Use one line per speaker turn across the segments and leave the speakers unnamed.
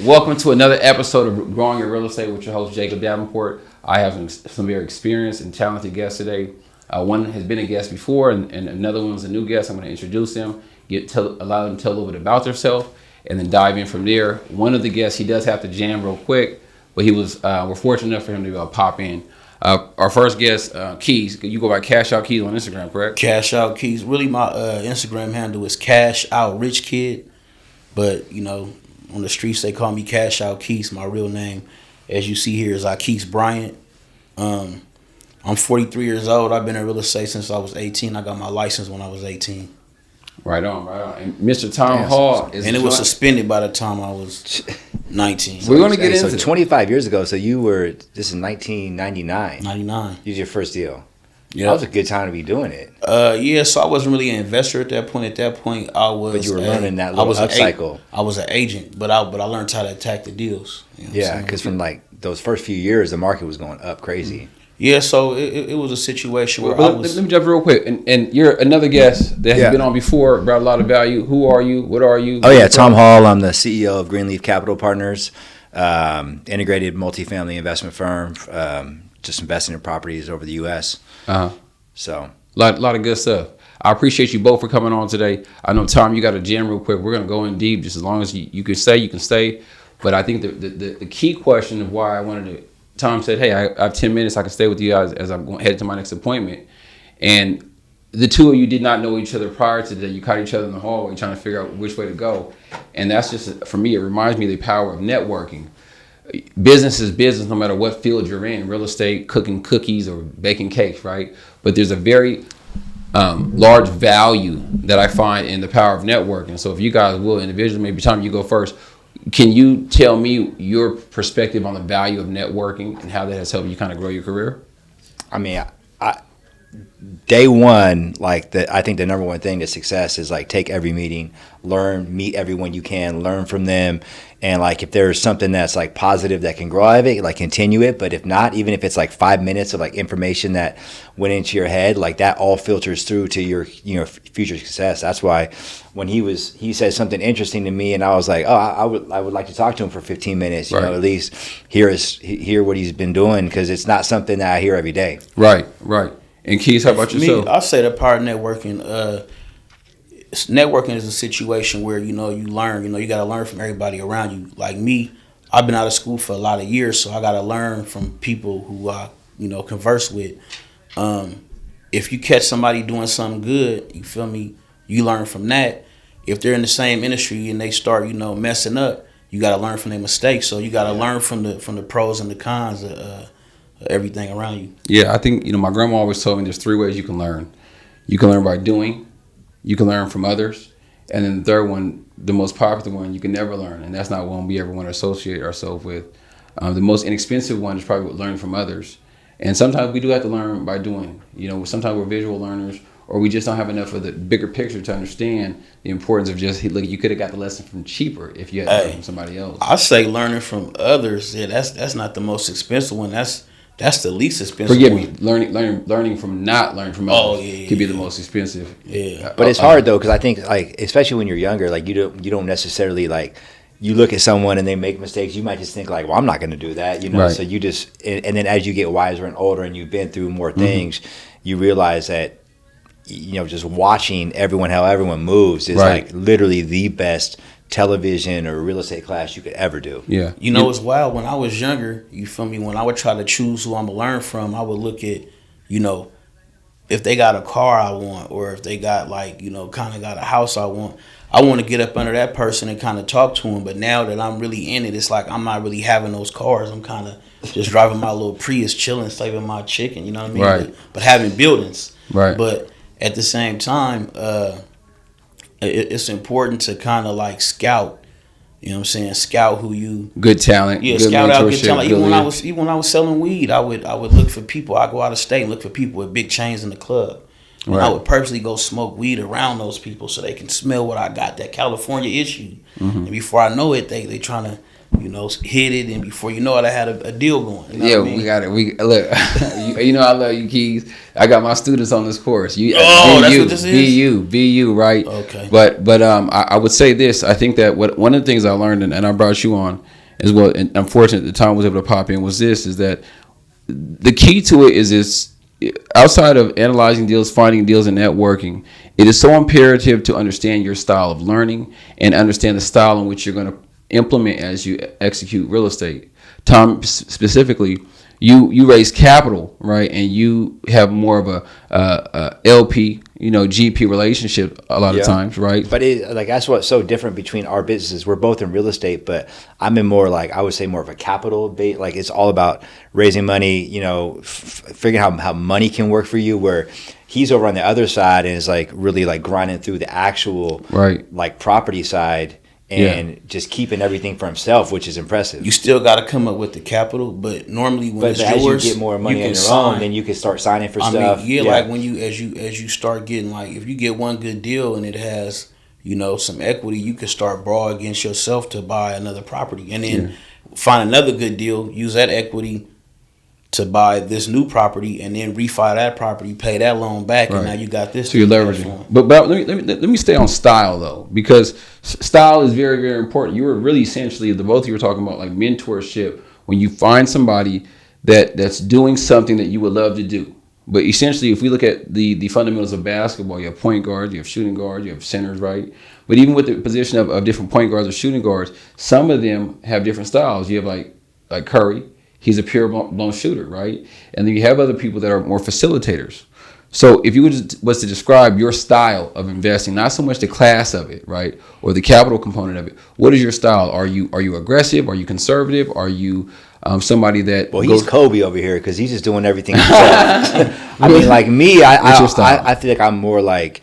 Welcome to another episode of Growing Your Real Estate with your host, Jacob Davenport. I have some very experienced and talented guests today. One has been a guest before, and another one is a new guest. I'm going to introduce them, allow them to tell a little bit about themselves, and then dive in from there. One of the guests, he does have to jam real quick, but we're fortunate enough for him to pop in. Our first guest, Keys. You go by Cash Out Keys on Instagram, correct?
Cash Out Keys. Really, my Instagram handle is Cash Out Rich Kid, but on the streets they call me Cash Out Keys. My real name, as you see here, is Aquis Bryant. I'm 43 years old. I've been in real estate since I was 18. I got my license when I was 18.
Right on. And Mr. Tom Hall is,
and it was suspended by the time I was 19.
We're going to get into
25 years ago. So this is 1999.
99.
You was your first deal.
Yeah,
that was a good time to be doing it.
So I wasn't really an investor at that point. At that point, I was.
But you were learning that little upcycle.
I was an agent, but I learned how to attack the deals.
Because from like those first few years, the market was going up crazy.
Yeah, so it was a situation where
let me jump real quick. And you're another guest that has been on before, brought a lot of value. Who are you? What are you?
Oh, yeah, Tom Hall. I'm the CEO of Greenleaf Capital Partners, integrated multifamily investment firm, just investing in properties over the U.S. So
a lot of good stuff. I appreciate you both for coming on today. I know, Tom, you got a jam real quick. We're going to go in deep. Just as long as you can stay, you can stay. But I think the key question of why I wanted to, Tom said, hey, I have 10 minutes. I can stay with you guys as I'm headed to my next appointment. And the two of you did not know each other prior to that. You caught each other in the hallway trying to figure out which way to go. And that's just, for me, it reminds me of the power of networking. Business is business no matter what field you're in. Real estate, cooking cookies or baking cakes, right? But there's a very large value that I find in the power of networking. So if you guys will individually, maybe Tom, you go first. Can you tell me your perspective on the value of networking and how that has helped you kind of grow your career?
I mean, day one, I think the number one thing to success is take every meeting, meet everyone you can, learn from them. And if there's something that's positive that can grow out of it, continue it. But if not, even if it's 5 minutes of information that went into your head, that all filters through to your future success. That's why when he said something interesting to me, and I was like, I would like to talk to him for 15 minutes. You know, at least hear what he's been doing, because it's not something that I hear every day.
Right. And Keys, how about yourself?
Me, I'll say the part of networking. Networking is a situation where you learn. You got to learn from everybody around you. Like me, I've been out of school for a lot of years, so I got to learn from people who I converse with. If you catch somebody doing something good, you feel me, you learn from that. If they're in the same industry and they start messing up, you got to learn from their mistakes. So you got to learn from the pros and the cons of everything around you.
Yeah, I think my grandma always told me there's 3 ways you can learn. You can learn by doing, you can learn from others, and then the third one, the most popular one, you can never learn, and that's not one we ever want to associate ourselves with. The most inexpensive one is probably learning from others, and sometimes we do have to learn by doing. Sometimes we're visual learners, or we just don't have enough of the bigger picture to understand the importance of just, look, you could have got the lesson from cheaper if you had to learn from somebody else.
I say learning from others. Yeah, that's not the most expensive one. That's the least expensive.
Forgive
one.
me. Learning from not learning from others could be the most expensive.
Yeah,
but it's hard though, because I think especially when you're younger, you don't necessarily you look at someone and they make mistakes. You might just think well, I'm not going to do that,
Right.
So you just and then as you get wiser and older and you've been through more things, you realize that just watching how everyone moves is literally the best television or real estate class you could ever do.
Yeah.
It's wild. When I was younger, you feel me, when I would try to choose who I'm gonna learn from, I would look at, if they got a car I want, or if they got kind of got a house I want to get up under that person and kind of talk to them. But now that I'm really in it, it's I'm not really having those cars. I'm kind of just driving my little Prius, chilling, saving my chicken, you know what I mean?
Right.
But having buildings.
Right.
But at the same time, it's important to kind of scout. You know what I'm saying? Scout who you
good talent.
Yeah,
good
scout out good talent. Even
good
when I was selling weed, I would look for people. I go out of state and look for people with big chains in the club. And I would purposely go smoke weed around those people so they can smell what I got, that California issue. And before I know it, they trying to hit it, and before you know it, I had a deal going. You know
Yeah,
what I mean?
we got it. We look. I love you, Keys. I got my students on this course.
That's what this is?
BU, right?
Okay.
But I would say this. I think that one of the things I learned, and I brought you on as well. And unfortunately, the time was able to pop in. Was that the key to it is this. Outside of analyzing deals, finding deals, and networking, it is so imperative to understand your style of learning and understand the style in which you're going to implement as you execute real estate. Tom, specifically, you raise capital, right, and you have more of a LP, GP relationship a lot of times, right?
But that's what's so different between our businesses. We're both in real estate, but I'm in more I would say more of a capital base. Like it's all about raising money, figuring out how money can work for you. Where he's over on the other side and is really grinding through the actual property side. And just keeping everything for himself, which is impressive.
You still got to come up with the capital, but normally when it's
as
yours,
you get more money on your own, then you can start signing for stuff.
Like when as you start getting if you get one good deal and it has some equity, you can start borrow against yourself to buy another property, and then find another good deal, use that equity to buy this new property, and then refi that property, pay that loan back, and now you got this.
So you're leveraging. But let me stay on style though, because style is very, very important. You were really essentially the both of you were talking about mentorship. When you find somebody that's doing something that you would love to do, but essentially, if we look at the fundamentals of basketball, you have point guards, you have shooting guards, you have centers, right? But even with the position of different point guards or shooting guards, some of them have different styles. You have like Curry. He's a pure blown shooter, right? And then you have other people that are more facilitators. So if you was to describe your style of investing, not so much the class of it, right, or the capital component of it, what is your style? Are you aggressive? Are you conservative? Are you somebody that?
Well, he's Kobe over here because he's just doing everything himself. I mean, like me, I feel like I'm more like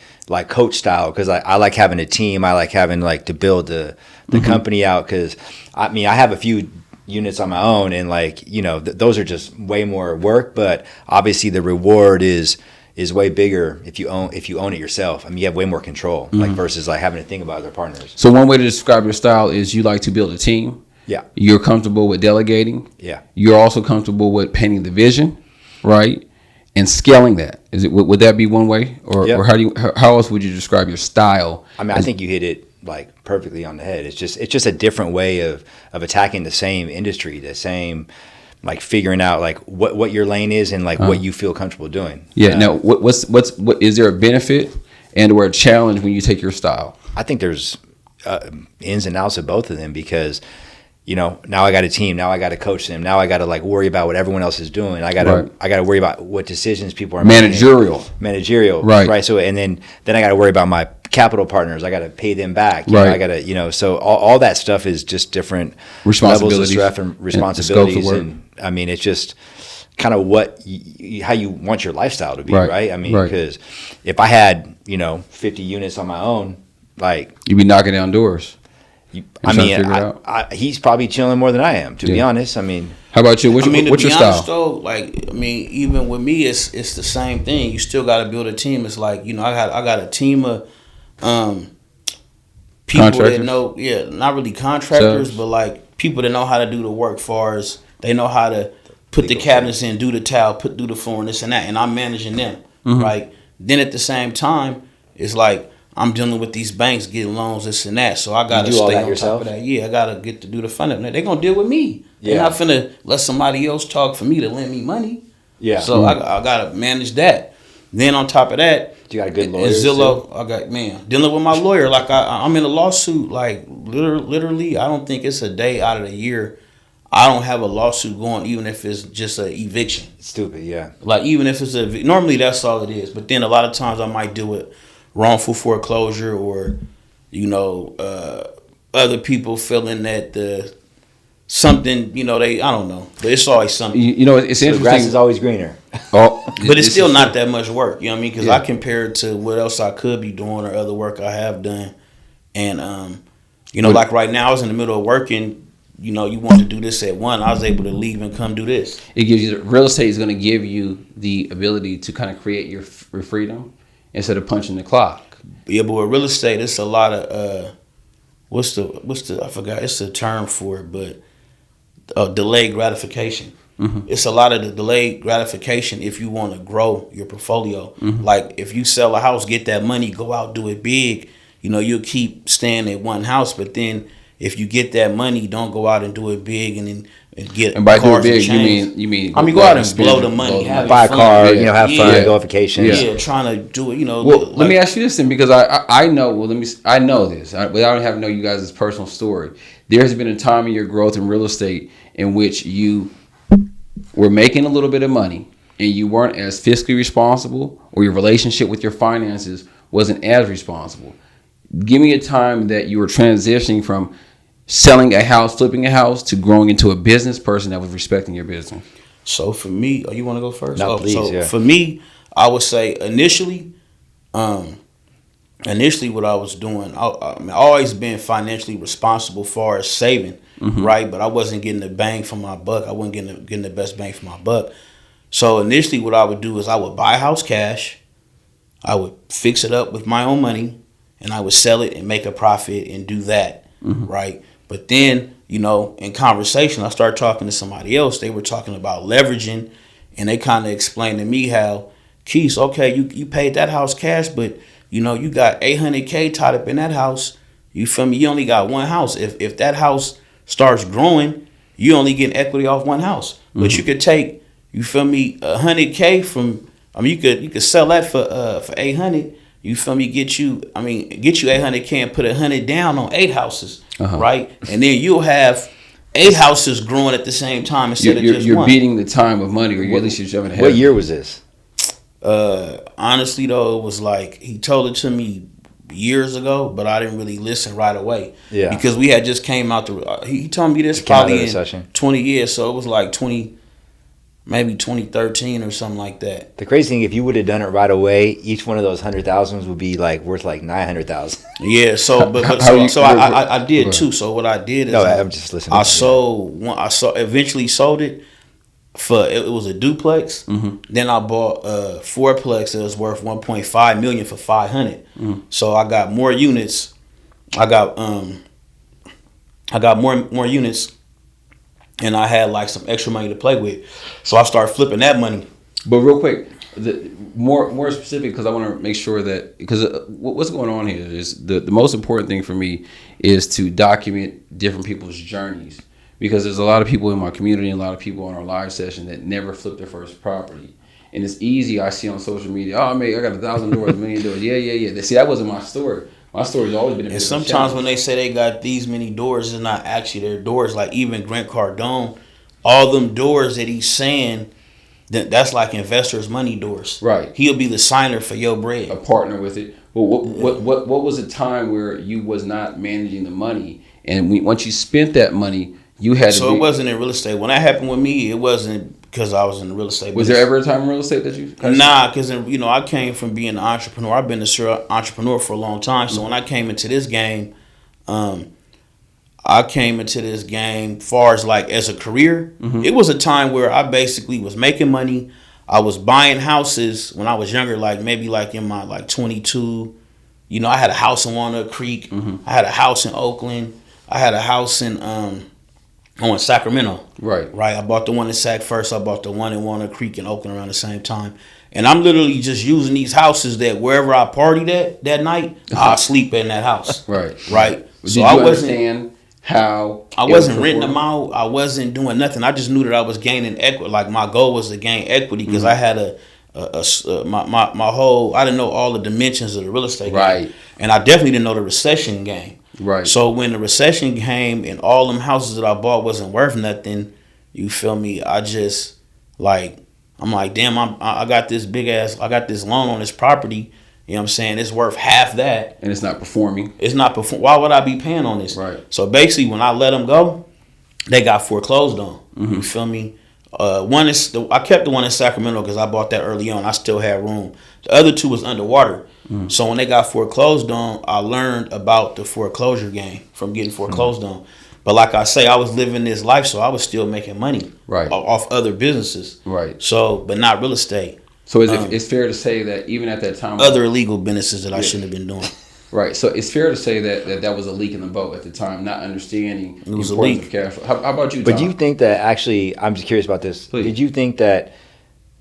coach style because I like having a team. I like having to build the company out because I have a few units on my own, and those are just way more work, but obviously the reward is way bigger if you own it yourself. I mean, you have way more control, versus having to think about other partners.
So one way to describe your style is you like to build a team.
Yeah.
You're comfortable with delegating.
Yeah.
You're also comfortable with painting the vision, right? And scaling that. Would that be one way, or how else would you describe your style?
I mean, I think you hit it perfectly on the head. It's just a different way of attacking the same industry, the same figuring out what your lane is and what you feel comfortable doing.
Yeah. Now, what is there a benefit and or a challenge when you take your style?
I think there's ins and outs of both of them because now I got a team, now I got to coach them, now I got to worry about what everyone else is doing. I got to worry about what decisions people are making. Managerial, right? So and then I got to worry about my capital partners. I got to pay them back. I got to so all that stuff is just different levels of stress and responsibilities. And I mean, it's just kind of how you want your lifestyle to be, right? I mean, because if I had 50 units on my own,
you'd be knocking down doors.
He's probably chilling more than I am, to be honest. I mean,
how about you? What's your style?
Though, even with me, it's the same thing. You still got to build a team. It's I got a team of people that know, not really contractors, but people that know how to do the work. Far as they know how to put the cabinets in, do the tile, do the floor, and this and that, and I'm managing them, right? Then at the same time, it's I'm dealing with these banks getting loans, this and that. So I got to stay on top of that. Yeah, I got to get to do the funding. They're going to deal with me. They're not finna let somebody else talk for me to lend me money. Yeah. So I got to manage that. Then on top of that,
you got a good lawyer.
Zillow, I got, dealing with my lawyer. I'm in a lawsuit. Literally, I don't think it's a day out of the year I don't have a lawsuit going, even if it's just an eviction.
Stupid, yeah.
Even if it's normally that's all it is. But then a lot of times I might do it wrongful foreclosure or other people feeling that something they I don't know, but it's always something.
It's interesting.
The grass is always greener.
But it's still not that much work. You know what I mean? Because I compare it to what else I could be doing or other work I have done, and right now I was in the middle of working. You want to do this at 1. I was able to leave and come do this.
It gives you real estate is going to give you the ability to kind of create your freedom instead of punching the clock.
Yeah, but with real estate, it's a lot of what's the I forgot, it's a term for it, but delayed gratification. It's a lot of the delayed gratification if you want to grow your portfolio. Like if you sell a house, get that money, go out, do it big. You'll keep staying at one house, but then if you get that money, don't go out and do it big and get
And by do it
cars
big,
and
you mean
I mean go out and blow the money, have
Buy a
fun.
car, have fun,
Yeah.
go on vacation.
Yeah, trying to do it.
Well,
like,
let me ask you this then, because I know. Well, I know this, but I don't have to know you guys' personal story. There's been a time in your growth in real estate in which you were making a little bit of money and you weren't as fiscally responsible, or your relationship with your finances wasn't as responsible. Give me a time that you were transitioning from selling a house, flipping a house, to growing into a business person that was respecting your business.
So for me, you want to go first?
No, please,
so
yeah.
For me, I would say initially what I was doing, I always been financially responsible far as saving, right? But I wasn't getting the bang for my buck. I wasn't getting the best bang for my buck. So initially what I would do is I would buy a house cash, I would fix it up with my own money, and I would sell it and make a profit and do that, right? But then, in conversation, I started talking to somebody else. They were talking about leveraging, and they kind of explained to me how, Keith, okay, you paid that house cash, but you got $800K tied up in that house. You feel me? You only got one house. If that house starts growing, you only get equity off one house. But you could take, you feel me, $100K from. You could sell that for 800. You feel me? Get you $800K and put 100 down on 8 houses, right? And then you'll have 8 houses growing at the same time instead of just
you're
one.
beating the time of money, or at least you're jumping ahead.
What year was this?
Honestly though, it was like he told it to me years ago, but I didn't really listen right away.
Yeah,
because we had just came out he told me this
It came out of
probably
the
in
session.
20 years, so it was like 2013 or something like that.
The crazy thing, if you would have done it right away, each one of those 100,000 would be like worth like 900,000.
Yeah, so I did too. So what I did is
I'm just listening.
I eventually sold it for it was a duplex. Then I bought a fourplex that was worth 1.5 million for 500. So I got more units. I got more units. And I had like some extra money to play with, so I started flipping that money.
But real quick, more specific, because I want to make sure that, because what's going on here is the most important thing for me is to document different people's journeys, because there's a lot of people in my community and a lot of people on our live session that never flipped their first property. And it's easy, I see on social media, I got 1,000 doors, $1 million doors. Yeah. See, that wasn't my story. My story's always been a bit
And
of a
sometimes
challenge.
when they say they got these many doors, it's not actually their doors. Like even Grant Cardone, all them doors that he's saying, that's like investors' money doors.
Right.
He'll be the signer for your bread.
A partner with it. But what was a time where you was not managing the money, and once you spent that money, you had
So it wasn't in real estate. When that happened with me, it wasn't because I was in the real estate.
Was there ever a time in real estate that you?
Nah, because I came from being an entrepreneur. I've been an entrepreneur for a long time. So when I came into this game, far as like as a career. It was a time where I basically was making money. I was buying houses when I was younger, like maybe like in my like 22. I had a house in Walnut Creek. I had a house in Oakland. I had a house in Sacramento. Right. I bought the one in Sac first. I bought the one in Walnut Creek and Oakland around the same time. And I'm literally just using these houses that wherever I partied that night, I sleep in that house. Right.
So I understand how
I wasn't renting them out. I wasn't doing nothing. I just knew that I was gaining equity. Like my goal was to gain equity because I had my whole. I didn't know all the dimensions of the real estate game. And I definitely didn't know the recession game. Right. So when the recession came and all them houses that I bought wasn't worth nothing, you feel me? I just I'm like, damn, I got this I got this loan on this property. You know what I'm saying? It's worth half that.
And it's not performing.
Why would I be paying on this? Right. So basically when I let them go, they got foreclosed on. You feel me? I kept the one in Sacramento because I bought that early on. I still had room. The other two was underwater. So when they got foreclosed on, I learned about the foreclosure game from getting foreclosed on. But like I say, I was living this life, so I was still making money off other businesses. Right. So, but not real estate.
So it's fair to say that even at that time,
other illegal businesses that I shouldn't have been doing.
Right. So it's fair to say that was a leak in the boat at the time, not understanding the
was a
importance
leak.
of cash flow. How about you,
But
Tom?
do you think that actually, I'm just curious about this.
Please.
Did you think that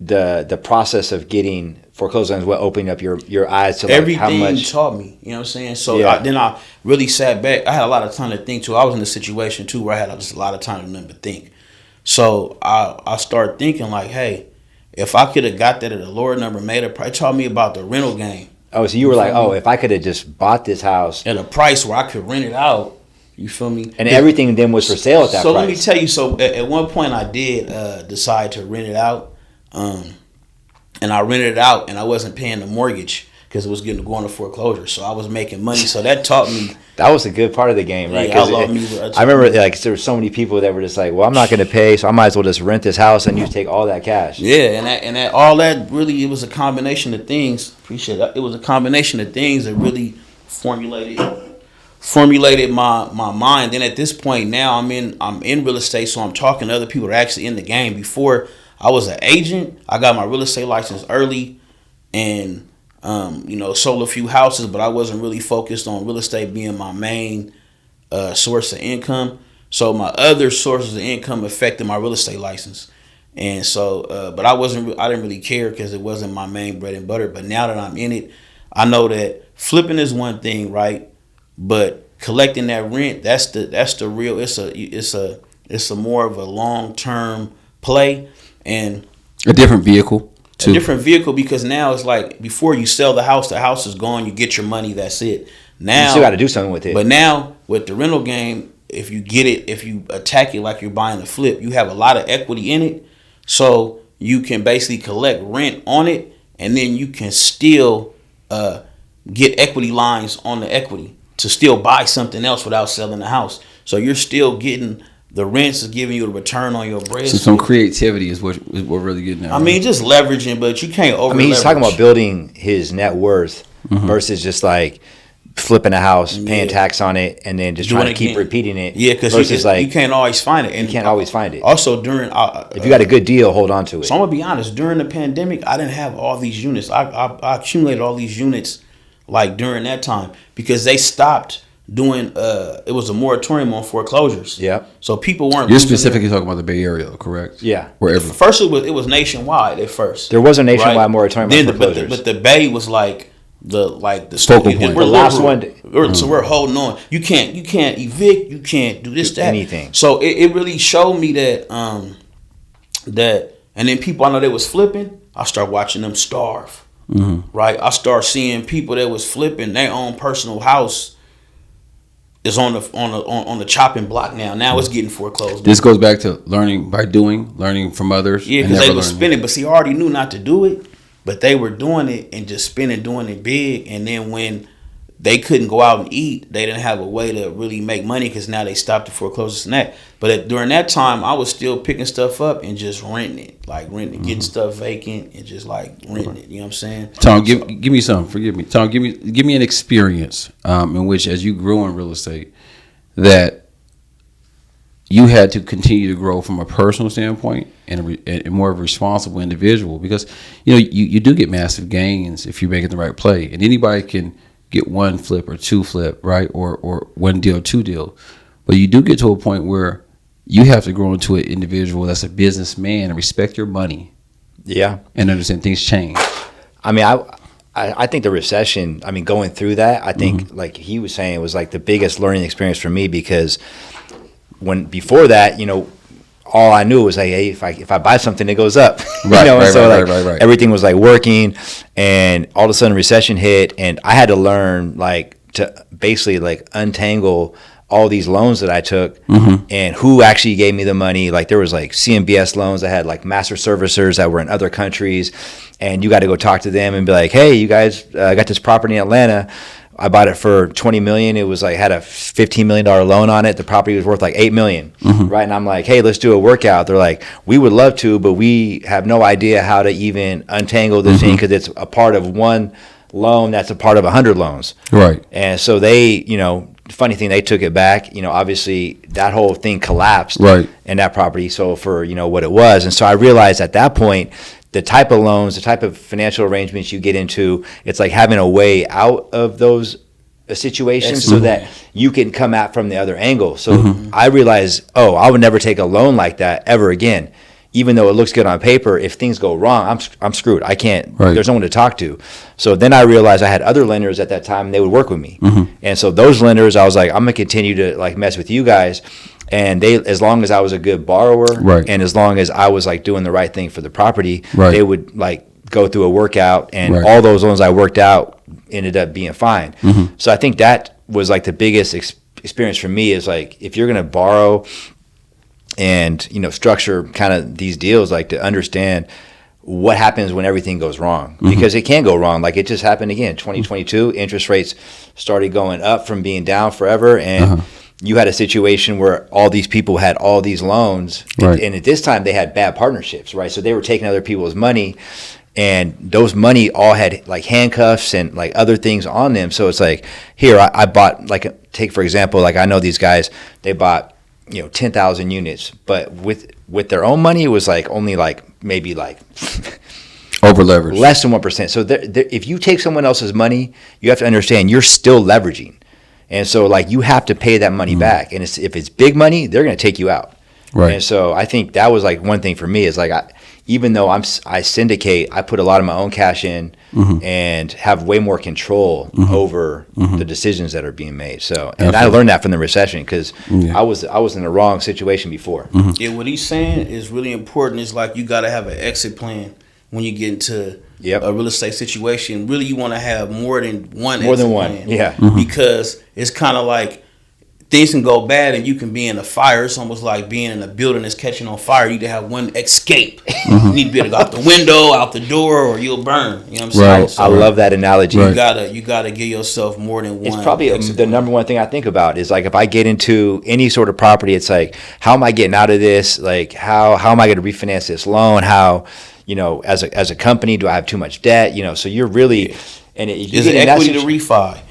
the process of getting foreclosed loans, what opening up your eyes to like
Everything
how much?
taught me, you know what I'm saying? So
Yeah.
then I really sat back. I had a lot of time to think too. I was in a situation too where I had just a lot of time to nothing but think. So I started thinking like, hey, if I could have got that at a lower number, made a price. It taught me about the rental game
Oh, so you were like,
feel
oh,
me?
if I could have just bought this house,
at a price where I could rent it out. You feel me?
and everything then was for sale at that
So
price.
let me tell you. So at one point I did decide to rent it out, and I rented it out, and I wasn't paying the mortgage because it was going to foreclosure. So I was making money. So that taught me.
That was a good part of the game, right?
Yeah,
'Cause
I love
it-
me.
I remember like there were so many people that were just like, well, I'm not going to pay, so I might as well just rent this house and you take all that cash.
Yeah, and that all that really, it was a combination of things. Appreciate that. It was a combination of things that really formulated my mind. Then at this point now I'm in real estate, so I'm talking to other people that are actually in the game. Before I was an agent, I got my real estate license early, and sold a few houses, but I wasn't really focused on real estate being my main source of income. So my other sources of income affected my real estate license. And so, but I didn't really care because it wasn't my main bread and butter. But now that I'm in it, I know that flipping is one thing, right? But collecting that rent, that's the real. It's a more of a long-term play and
A different vehicle.
a different vehicle, because now it's like before you sell the house is gone, you get your money, that's it. Now
You still got to do something with it.
But now with the rental game, if you attack it like you're buying a flip, you have a lot of equity in it. So you can basically collect rent on it, and then you can still get equity lines on the equity to still buy something else without selling the house. So you're still getting the rents is giving you a return on your bread.
So some creativity is what we're really getting at.
I mean, just leveraging, but you can't over.
I mean, he's talking about building his net worth versus just like flipping a house, paying tax on it, and then just
Doing
trying to
it
keep
again.
repeating it.
Yeah, because
versus like
you can't always find it, and
you can't always find it.
Also, during
If you got a good deal, hold on to it.
so I'm gonna be honest. During the pandemic, I didn't have all these units. I accumulated all these units like during that time because they stopped doing. It was a moratorium on foreclosures.
Yep.
So people weren't.
You're
losing
specifically talking about the Bay Area, correct?
Yeah.
Wherever.
First, it was nationwide at first.
There was a nationwide
right?
moratorium
Then,
on foreclosures.
but the Bay was like the
Focal point.
We're
The last
liberal.
one-
So we're holding on. You can't evict. You can't do this,
Do
that,
anything.
So it really showed me that and then people I know that was flipping. I start watching them starve. Right. I start seeing people that was flipping their own personal house is on the chopping block now. Now it's getting foreclosed.
This goes back to learning by doing, learning from others.
Yeah,
and
because they
never
were
learning.
spending, but see, I already knew not to do it, but they were doing it and just spending, doing it big. And then when they couldn't go out and eat, they didn't have a way to really make money because now they stopped the foreclosures and that. But during that time, I was still picking stuff up and just renting it, getting stuff vacant and just like renting it. You know what I'm saying?
Tom, give me some. Forgive me, Tom. Give me an experience in which, as you grew in real estate, that you had to continue to grow from a personal standpoint and more of a responsible individual, because you do get massive gains if you're making the right play, and anybody can get one flip or two flip, right, or one deal, two deal, but you do get to a point where you have to grow into an individual that's a businessman and respect your money.
Yeah.
And understand things change.
I mean, I think the recession, I mean, going through that, I think like he was saying, it was like the biggest learning experience for me, because before that, all I knew was like, hey, if I buy something, it goes up.
Right,
right. Everything was like working, and all of a sudden recession hit, and I had to learn like to basically like untangle all these loans that I took and who actually gave me the money. Like there was like CMBS loans that had like master servicers that were in other countries, and you got to go talk to them and be like, hey, you guys got this property in Atlanta. I bought it for $20 million. It was like had a $15 million loan on it. The property was worth like $8 million, right? And I'm like, hey, let's do a workout. They're like, we would love to, but we have no idea how to even untangle this thing because it's a part of one loan that's a part of 100 loans,
Right.
And so they, funny thing, they took it back. Obviously that whole thing collapsed,
Right.
in that property. So for what it was, and so I realized at that point, the type of loans, the type of financial arrangements you get into, it's like having a way out of those a situation
Excellent.
so that you can come at from the other angle. So I realized, I would never take a loan like that ever again. Even though it looks good on paper, if things go wrong, I'm screwed. I can't.
Right.
There's no one to talk to. So then I realized I had other lenders at that time, and they would work with me. And so those lenders, I was like, I'm gonna continue to like mess with you guys, and they, as long as I was a good borrower,
Right.
and as long as I was like doing the right thing for the property,
Right.
they would like go through a workout, and
Right.
all those loans I worked out ended up being fine. So I think that was like the biggest experience for me is like, if you're gonna borrow and structure kind of these deals, like to understand what happens when everything goes wrong, because it can go wrong. Like it just happened again, 2022, interest rates started going up from being down forever, and you had a situation where all these people had all these loans,
Right.
and at this time they had bad partnerships, right? So they were taking other people's money, and those money all had like handcuffs and like other things on them. So it's like, here I bought, like, take for example, like I know these guys, they bought 10,000 units, but with their own money, it was like only like maybe like
Over leveraged.
less than 1%. So if you take someone else's money, you have to understand you're still leveraging, and so like you have to pay that money back. And if it's big money, they're going to take you out.
Right.
And so I think that was like one thing for me is like even though I syndicate, I put a lot of my own cash in and have way more control over the decisions that are being made. So, and I learned that from the recession because I was in the wrong situation before.
Yeah, what he's saying is really important. It's like you got to have an exit plan when you get into a real estate situation. Really, you want to have more than one exit plan.
Yeah.
Because it's kind of like things can go bad and you can be in a fire. It's almost like being in a building that's catching on fire. You need to have one escape. You need to be able to go out the window, out the door, or you'll burn. You know what I'm saying?
Right.
So
I love that analogy.
you gotta give yourself more than one.
It's probably
exit
the
plan.
number one thing I think about is like if I get into any sort of property, it's like, how am I getting out of this? Like how am I going to refinance this loan? How, as a company, do I have too much debt? So you're really
Is it equity to refi?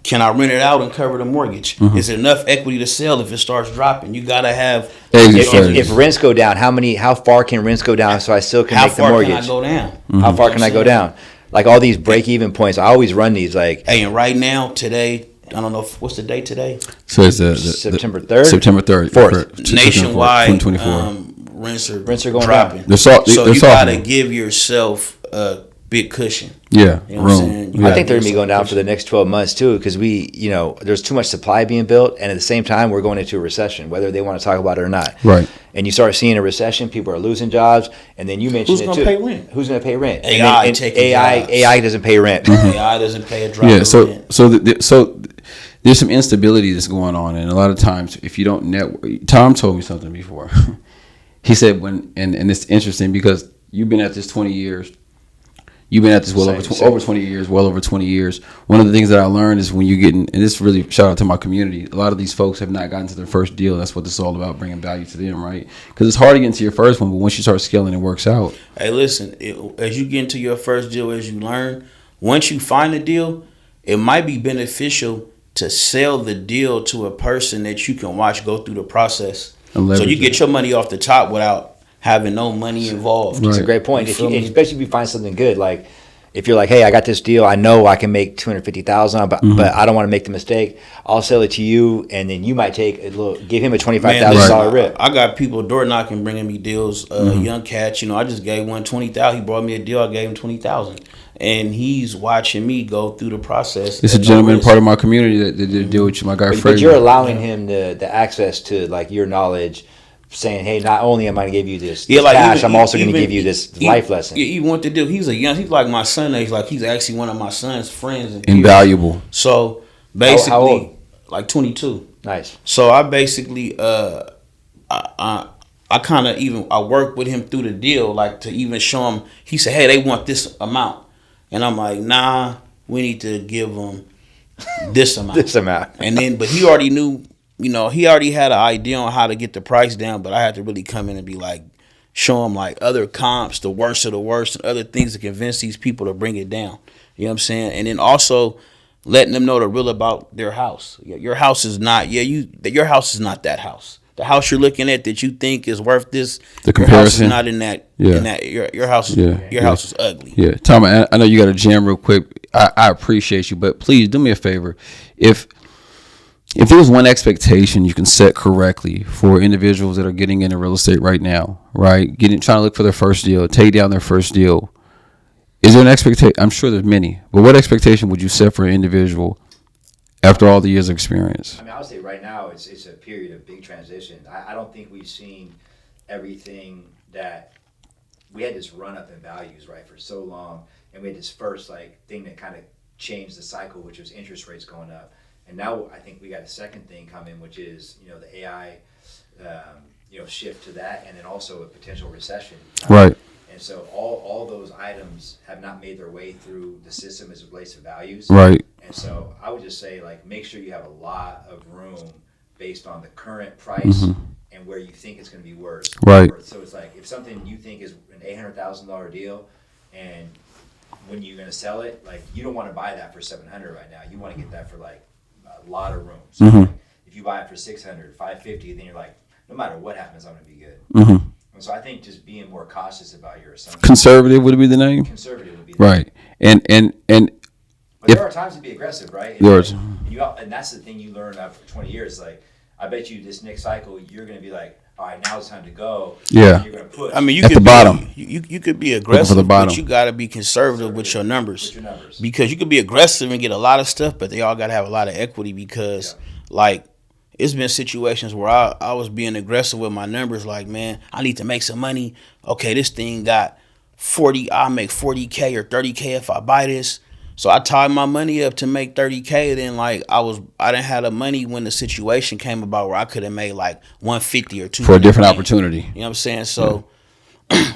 Can I rent it out and cover the mortgage? Is there enough equity to sell if it starts dropping? You gotta have.
if rents go down, how far can rents go down so I still can make the mortgage?
How far can I go down?
How far can I go down? Like all these break-even points, I always run these like.
Hey, and right now, today, I don't know what's the date today.
So it's
September 3rd?
September 3rd.
4th.
Nationwide,
2024.
rents are
going
dropping.
down.
So
they're
you gotta
softening.
give yourself a big cushion.
Yeah,
You know what I'm
room.
saying? You
I
gotta
think they're
give
going to be going down
yourself
for the next 12 months too, because there's too much supply being built, and at the same time, we're going into a recession, whether they want to talk about it or not.
Right.
And you start seeing a recession, people are losing jobs, and then you mentioned
Who's
it
gonna
too.
pay rent?
Who's going to pay cent?
AI taking jobs.
AI doesn't pay rent.
AI doesn't pay a drop.
Yeah.
of
So
rent.
so there's some instability that's going on, and a lot of times if you don't network, Tom told me something before. He said and it's interesting because you've been at this 20 years. You've been at this over 20 years, well over 20 years. One of the things that I learned is when you get in, and this really shout out to my community, a lot of these folks have not gotten to their first deal. That's what this is all about, bringing value to them, right? Because it's hard to get into your first one, but once you start scaling, it works out.
Hey, listen, as you get into your first deal, as you learn, once you find a deal, it might be beneficial to sell the deal to a person that you can watch go through the process. So you get your money off the top without having no money involved.
It's a great point. Especially if you find something good, like if you're like, hey, I got this deal, I know I can make $250,000, but I don't want to make the mistake. I'll sell it to you, and then you might take give him a $25,000 rip.
I got people door knocking, bringing me deals. Young cats, I just gave one $20,000. He brought me a deal. I gave him $20,000, and he's watching me go through the process.
It's a gentleman part of my community that did deal with you, my guy Fred.
But you're allowing him the access to like your knowledge, saying, hey, not only am I going to give you this cash, I'm also going to give you this life lesson.
Yeah, even what to do. He's like my son age. Like he's actually one of my son's friends. And
invaluable.
So basically,
how old?
Like 22.
Nice.
So I basically, I kind of I worked with him through the deal, like to even show him. He said, hey, they want this amount. And I'm like, nah, we need to give them this amount.
This amount.
And then, but he already knew. He already had an idea on how to get the price down, but I had to really come in and be like, show him like other comps, the worst of the worst, and other things to convince these people to bring it down. You know what I'm saying? And then also letting them know the real about their house. Your house is not, your house is not that house. the house you're looking at that you think is worth this,
The
your house is
comparison.
not in that.
Yeah.
In that your house.
Yeah.
Your house is ugly.
Yeah, Tom, I know you got to jam real quick. I appreciate you, but please do me a favor. If there was one expectation you can set correctly for individuals that are getting into real estate right now, right? Trying to look for their first deal, take down their first deal. Is there an expectation? I'm sure there's many, but what expectation would you set for an individual after all the years of experience?
I mean, I would say right now it's a period of big transition. I don't think we've seen everything that we had this run up in values, right, for so long, and we had this first thing that kind of changed the cycle, which was interest rates going up. And now I think we got a second thing coming, which is, the AI, shift to that, and then also a potential recession.
Right.
And so all those items have not made their way through the system as it relates to values.
Right.
And so I would just say, make sure you have a lot of room based on the current price and where you think it's going to be worth.
Right.
So it's if something you think is an $800,000 deal, and when you're going to sell it, you don't want to buy that for $700 right now. You want to get that for a lot of room. So if you buy it for $600, $550, then you're no matter what happens, I'm going to be good. And so I think just being more cautious about your assumptions.
Conservative would be the name.
Conservative would be the name.
Right. And
but there are times to be aggressive, right? And that's the thing you learn after 20 years. I bet you this next cycle, you're going to be all right, now it's time to go.
Yeah.
You're going to push.
I mean, you
At
could
the
be,
bottom.
You could be aggressive,
the bottom.
but you got to be conservative with your numbers. Because you could be aggressive and get a lot of stuff, but they all got to have a lot of equity because, it's been situations where I was being aggressive with my numbers. Man, I need to make some money. Okay, this thing got 40. I'll make 40K or 30K if I buy this. So I tied my money up to make 30K. Then I didn't have the money when the situation came about where I could have made 150 or 200
for a different opportunity.
You know what I'm saying? So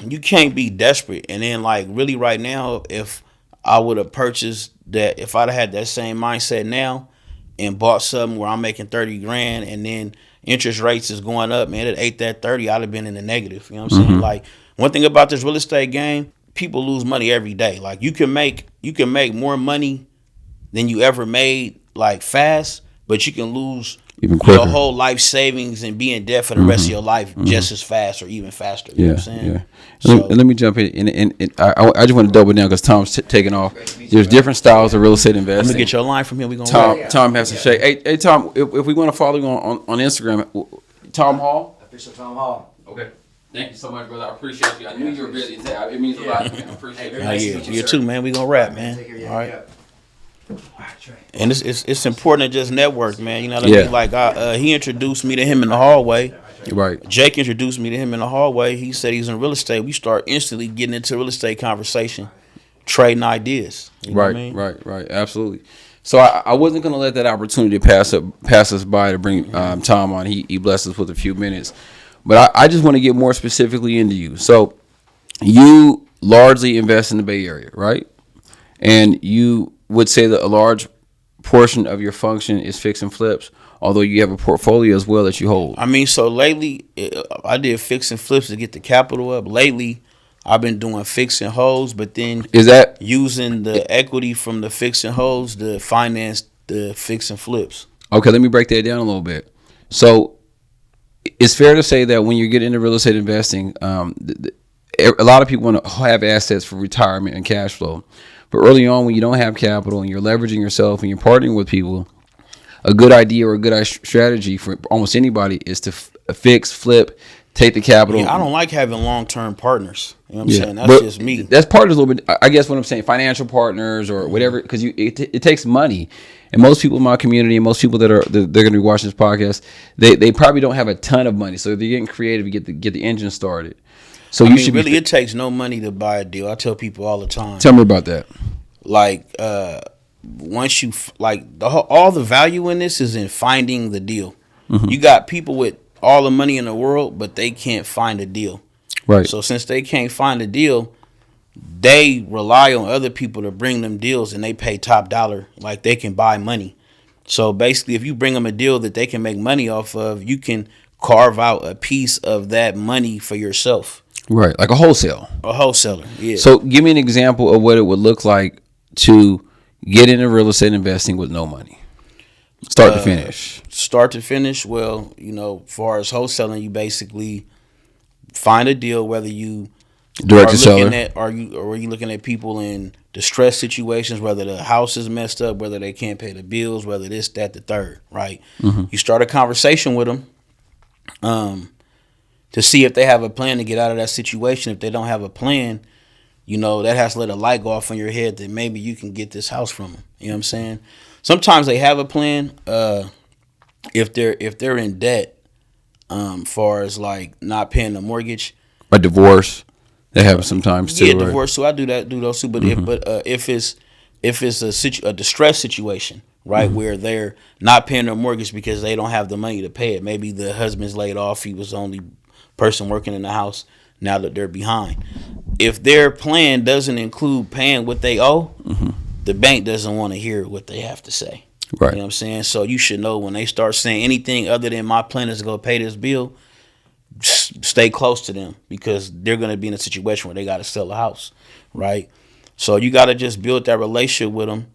you can't be desperate. And then really right now, if I would have purchased that, if I'd have had that same mindset now and bought something where I'm making 30 grand and then interest rates is going up, man, it ate that 30, I'd have been in the negative. You know what I'm saying? One thing about this real estate game, people lose money every day. You can make more money than you ever made fast, but you can lose
even quicker.
Your whole life savings and be in debt for the rest of your life just as fast or even faster. You know what I'm saying?
Yeah.
So,
let me jump in. And I just want to double down because Tom's taking off. There's different styles of real estate investing.
I'm going to get your line from him. We're going to
Tom has to shake. Hey, Tom, if we want to follow you on Instagram, Tom Hall.
Official Tom Hall.
Okay. Thank you so much, brother. I appreciate you. I knew you were busy. It means a lot. I appreciate it.
You too, man. We're going to rap, man. All right. And it's important to just network, man. You know what I mean? He introduced me to him in the hallway.
Right.
Jake introduced me to him in the hallway. He said he's in real estate. We start instantly getting into real estate conversation, trading ideas. You know what I mean?
Right. Absolutely. So I wasn't going to let that opportunity pass us by to bring Tom on. He blessed us with a few minutes. But I just want to get more specifically into you. So you largely invest in the Bay Area, right? And you would say that a large portion of your function is fix and flips, although you have a portfolio as well that you hold.
I mean, so lately, I did fix and flips to get the capital up. Lately, I've been doing fix and holds, but then
Is that
using the equity from the fix and holds to finance the fix and flips.
okay? Let me break that down a little bit. So it's fair to say that when you get into real estate investing, a lot of people want to have assets for retirement and cash flow. But early on, when you don't have capital and you're leveraging yourself and you're partnering with people, a good idea or a good strategy for almost anybody is to fix, flip, take the capital.
Yeah, I don't like having long-term partners. You know what I'm saying? That's just me.
That's partners a little bit. I guess what I'm saying, financial partners or whatever, because it takes money. And most people in my community and most people they're going to be watching this podcast, they probably don't have a ton of money. So if they're getting creative, you get the engine started. So you should
really. It takes no money to buy a deal. I tell people all the time.
Tell me about that.
Once you all the value in this is in finding the deal.
Mm-hmm.
You got people with all the money in the world, but they can't find a deal.
Right.
So since they can't find a deal, they rely on other people to bring them deals, and they pay top dollar. They can buy money. So basically, if you bring them a deal that they can make money off of, you can carve out a piece of that money for yourself.
Right, like a wholesale.
A wholesaler, yeah.
So give me an example of what it would look like to get into real estate investing with no money. Start to finish.
Start to finish. Well, as far as wholesaling, you basically find a deal. Whether you
Direct to
looking
seller.
at, are you looking at people in distress situations, whether the house is messed up, whether they can't pay the bills, whether this, that, the third, right? You start a conversation with them to see if they have a plan to get out of that situation. If they don't have a plan, that has to let a light go off in your head that maybe you can get this house from them. You know what I'm saying? Sometimes they have a plan. If they're in debt, far as like not paying the mortgage,
A divorce. They have it sometimes too.
yeah,
right?
divorce. So I do those too. But if it's a distress situation, right, where they're not paying their mortgage because they don't have the money to pay it. Maybe the husband's laid off. He was the only person working in the house. Now that they're behind, if their plan doesn't include paying what they owe, the bank doesn't want to hear what they have to say.
Right.
You know what I'm saying? So you should know when they start saying anything other than my plan is to go pay this bill, stay close to them because they're going to be in a situation where they got to sell a house, right? So you got to just build that relationship with them.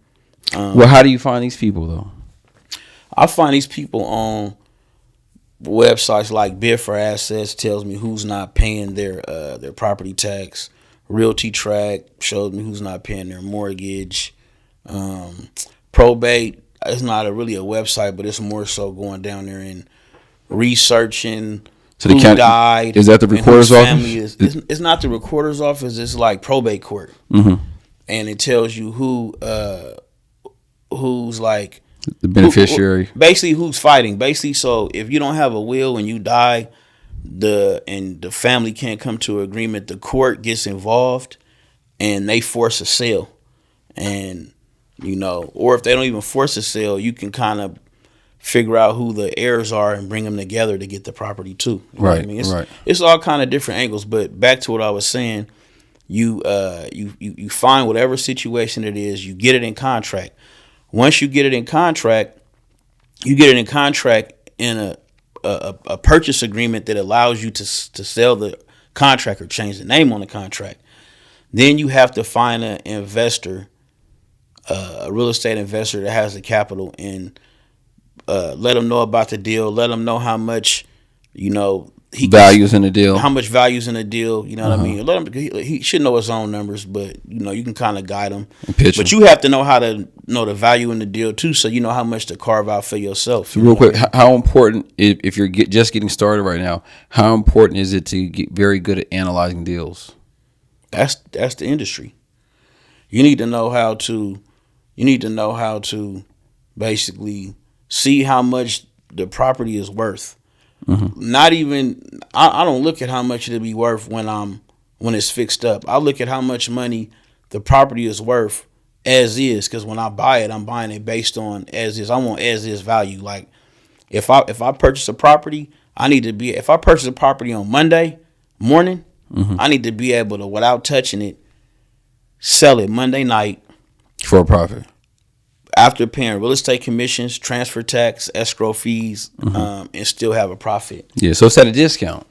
Well, how do you find these people though?
I find these people on websites like Bid for Assets, tells me who's not paying their property tax. Realty Track shows me who's not paying their mortgage. Probate is not really a website, but it's more so going down there and researching
So the
who
county,
died.
is that the
and
recorder's
whose
office?
family is. It's not the recorder's office. It's like probate court, and it tells you who's like
The beneficiary.
basically who's fighting. Basically, so if you don't have a will and you die, the family can't come to an agreement, the court gets involved and they force a sale. And or if they don't even force a sale, you can kind of figure out who the heirs are and bring them together to get the property too. You know what I mean? It's all kind of different angles. But back to what I was saying, you find whatever situation it is, you get it in contract. Once you get it in contract, in a purchase agreement that allows you to sell the contract or change the name on the contract. Then you have to find an investor, a real estate investor that has the capital, and let them know about the deal. Let them know how much,
Values in the deal.
How much values in the deal? You know what I mean? Let him. He should know his own numbers, but you can kind of guide him. But you have to know how to know the value in the deal too, so you know how much to carve out for yourself.
So real quick, how important, if you're just getting started right now, how important is it to get very good at analyzing deals?
That's the industry. You need to know how to. You need to know how to basically see how much the property is worth. Not even, I don't look at how much it'll be worth when it's fixed up. I look at how much money the property is worth as is, because when I buy it, I'm buying it based on as is. I want as is value. Like if I purchase a property, if I purchase a property on Monday morning, I need to be able to, without touching it, sell it Monday night
For a profit.
after paying real estate commissions, transfer tax, escrow fees, and still have a profit.
Yeah, so it's at a discount.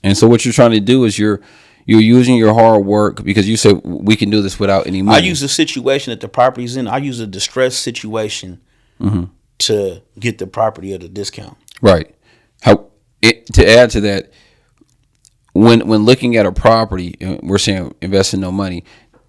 And so what you're trying to do is you're using your hard work, because you said we can do this without any money.
I use the situation that the property's in. I use a distressed situation to get the property at a discount.
Right. To add to that, when looking at a property, we're saying invest in no money.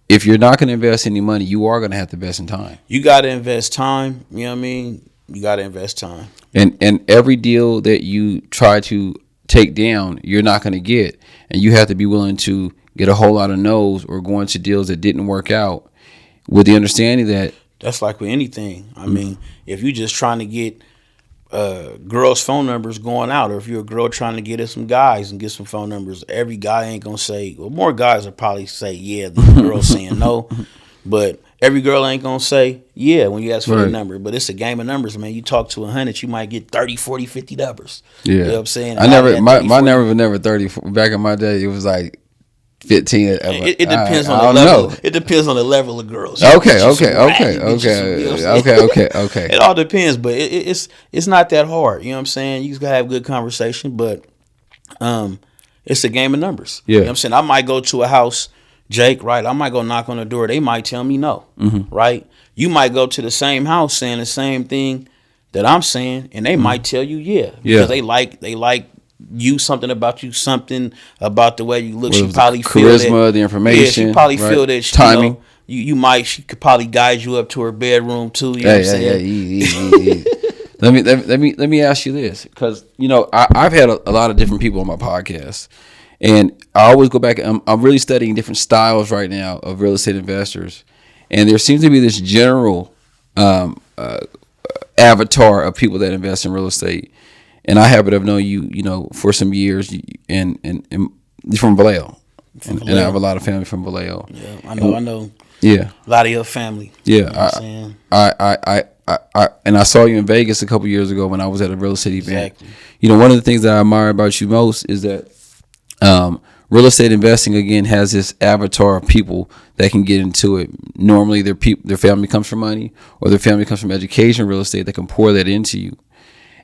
If you're not going to invest any money, you are going to have to invest in time.
You got to invest time. You know what I mean? You got to invest time.
And every deal that you try to take down, you're not going to get. And you have to be willing to get a whole lot of no's or go into deals that didn't work out with the understanding that.
That's like with anything. I mean, if you're just trying to get girls' phone numbers going out, or if you're a girl trying to get at some guys and get some phone numbers, every guy ain't going to say, well, more guys will probably say yeah than the girl saying no. But every girl ain't going to say yeah when you ask for the number. But it's a game of numbers, man. You talk to 100, you might get 30, 40, 50 numbers.
Yeah.
You know what I'm saying?
My number was never 30. Back in my day, it was like 15.
It depends on the level. It depends on the level of girls.
Okay.
It all depends, but it's not that hard. You know what I'm saying? You just gotta have good conversation, but it's a game of numbers.
Yeah.
You know what I'm saying? I might go to a house, Jake, right? I might go knock on the door. They might tell me no, right? You might go to the same house saying the same thing, that I'm saying, and they might tell you, because they like you, something about you, something about the way you look. She probably feel
charisma,
that,
the information.
Yeah, she probably
right?
feel that
Timing.
She could probably guide you up to her bedroom too. You know what I'm saying?
Easy. Let me ask you this, because I've had a lot of different people on my podcast, and I always go back. I'm really studying different styles right now of real estate investors, and there seems to be this general avatar of people that invest in real estate. And I happen to have known you, for some years, and you're from Vallejo, and I have a lot of family from Vallejo.
Yeah, I know.
Yeah,
a lot of your family.
Yeah,
you know what I'm saying?
I saw you in Vegas a couple years ago when I was at a real estate event.
Exactly.
One of the things that I admire about you most is that real estate investing again has this avatar of people that can get into it. Normally, their family comes from money, or their family comes from education, real estate that can pour that into you.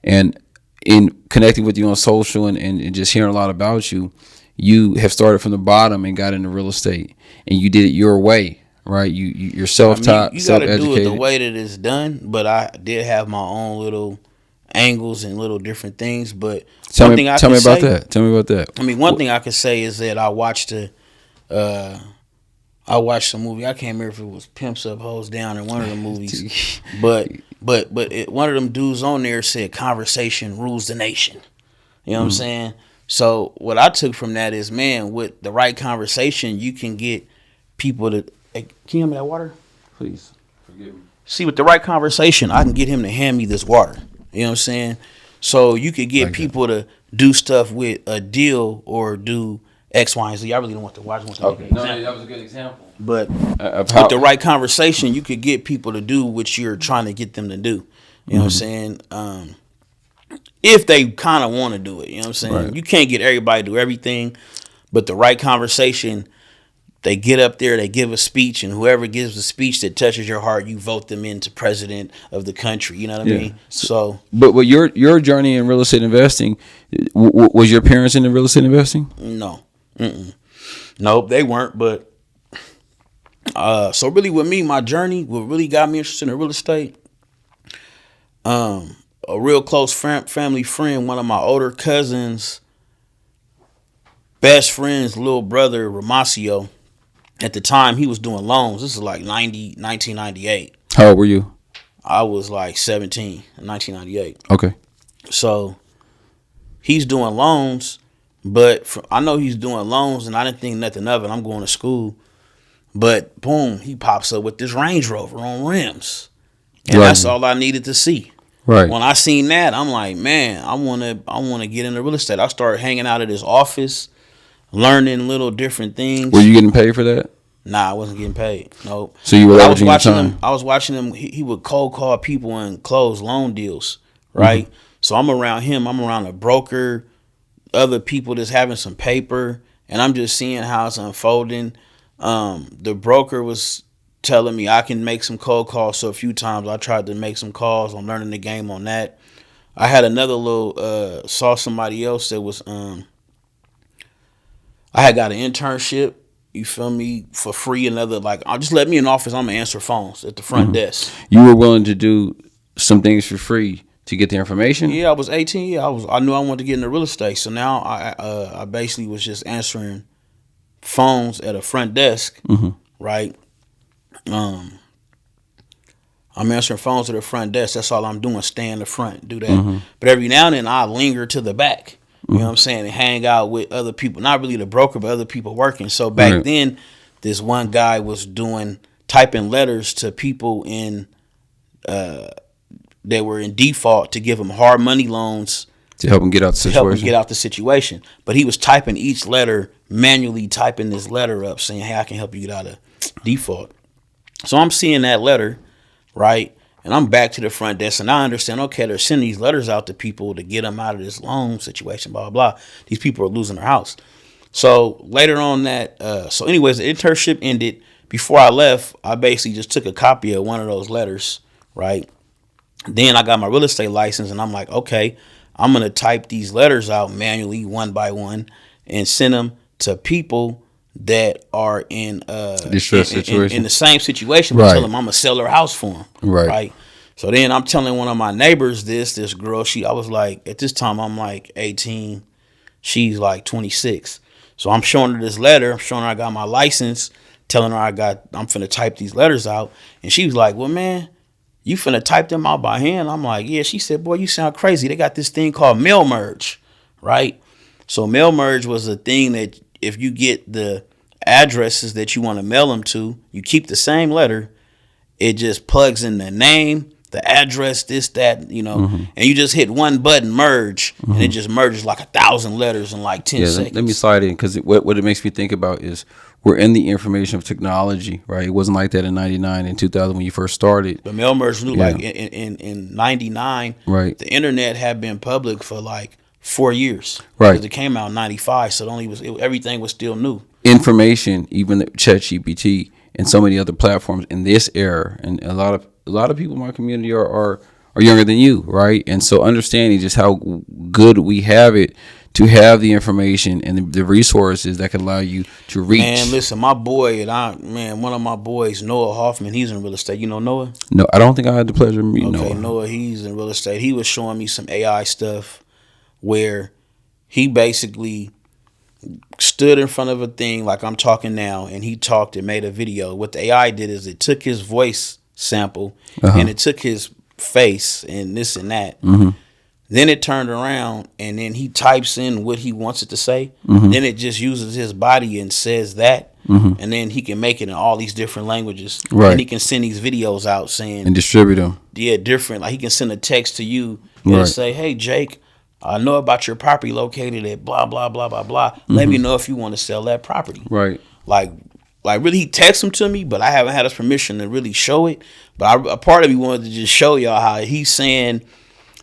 And in connecting with you on social and just hearing a lot about you, you have started from the bottom and got into real estate, and you did it your way, right? You're self-taught,
you got to
self-educated.
do it the way that it's done, but I did have my own little angles and little different things. But
Tell me about that.
I mean, one thing I could say is that I watched some movie. I can't remember if it was Pimps Up, Hoes Down in one of the movies, but one of them dudes on there said conversation rules the nation. You know what I'm saying? So what I took from that is, man, with the right conversation, you can get people to. Hey, can you hand me that water?
Please, forgive me.
See, with the right conversation, I can get him to hand me this water. You know what I'm saying? So you could get people to do stuff with a deal or do X, Y, and Z. I really don't want to watch.
Okay, no, that was a good example.
But with the right conversation, you could get people to do what you're trying to get them to do. You know what I'm saying? If they kind of want to do it, you know what I'm saying?
Right.
You can't get everybody to do everything, but the right conversation, they get up there, they give a speech, and whoever gives the speech that touches your heart, you vote them into president of the country. You know what I mean? So,
but your journey in real estate investing, was your parents into real estate investing?
No. Nope, they weren't. But so really with me, my journey, what really got me interested in real estate, a real close family friend, one of my older cousins, best friend's little brother, Ramasio, at the time he was doing loans. This is like 1998.
How old were you?
I was like 17 in 1998.
Okay.
So he's doing loans, but I know he's doing loans, and I didn't think nothing of it. I'm going to school. But boom, he pops up with this Range Rover on rims. And that's all I needed to see.
Right.
When I seen that, I'm like, man, I wanna get into real estate. I started hanging out at his office, learning little different things.
Were you getting paid for that?
Nah, I wasn't getting paid. Nope.
So you were leveraging your time.
I was watching him. He would cold call people and close loan deals, right? Mm-hmm. So I'm around him. I'm around a broker, other people that's having some paper, and I'm just seeing how it's unfolding. The broker was telling me I can make some cold calls. So a few times I tried to make some calls. I'm learning the game on that. I had another little saw somebody else that was I had got an internship. You feel me? For free, another, like, I'll just let me in the office. I'm going to answer phones at the front desk.
You were willing to do some things for free to get the information?
Yeah, I was 18. Yeah, I knew I wanted to get into real estate. So now I basically was just answering phones at a front desk, right? I'm answering phones at the front desk. That's all I'm doing. Stay in the front, do that. But every now and then I linger to the back. You know what I'm saying? And hang out with other people. Not really the broker, but other people working. So back then, this one guy was typing letters to people that were in default to give them hard money loans.
To help them get out the situation.
But he was typing each letter, manually typing this letter up, saying, hey, I can help you get out of default. So I'm seeing that letter, right? And I'm back to the front desk, and I understand, okay, they're sending these letters out to people to get them out of this loan situation, blah, blah, blah. These people are losing their house. So later on so anyways, the internship ended. Before I left, I basically just took a copy of one of those letters, right? Then I got my real estate license, and I'm like, okay, I'm going to type these letters out manually, one by one, and send them to people that are in the same situation, but tell them I'm gonna sell their house for them. Right. So then I'm telling one of my neighbors this girl, I was like, at this time I'm like 18, she's like 26. So I'm showing her this letter, I'm showing her I got my license, telling her I'm finna type these letters out. And she was like, well, man, you finna type them out by hand? I'm like, yeah. She said, boy, you sound crazy. They got this thing called mail merge, right? So mail merge was a thing that if you get the addresses that you want to mail them to, you keep the same letter. It just plugs in the name, the address, this, that, and you just hit one button, merge, and it just merges like 1,000 letters in like 10 seconds.
Let me slide in, because what it makes me think about is we're in the information of technology, right? It wasn't like that in 99 and 2000 when you first started.
The mail merge knew like in 99,
right? The
internet had been public for like 4 years.
Right.
It came out in 95, so everything was still new.
Information, even the ChatGPT and so many other platforms in this era, and a lot of people in my community are younger than you, right? And so understanding just how good we have it to have the information and the resources that can allow you to reach.
Man, listen, my boy one of my boys, Noah Hoffman, he's in real estate. You know Noah?
No, I don't think I had the pleasure of meeting Noah.
Okay, Noah, he's in real estate. He was showing me some AI stuff where he basically stood in front of a thing like I'm talking now, and he talked and made a video. What the AI did is it took his voice sample and it took his face and this and that. Then it turned around and then he types in what he wants it to say. Then it just uses his body and says that. And then he can make it in all these different languages.
Right.
And he can send these videos out saying
and distribute them.
Yeah, different. Like he can send a text to you and say, hey, Jake, I know about your property located at blah, blah, blah, blah, blah. Let me know if you want to sell that property.
Right.
Like really, he texts them to me, but I haven't had his permission to really show it. But a part of me wanted to just show y'all how he's saying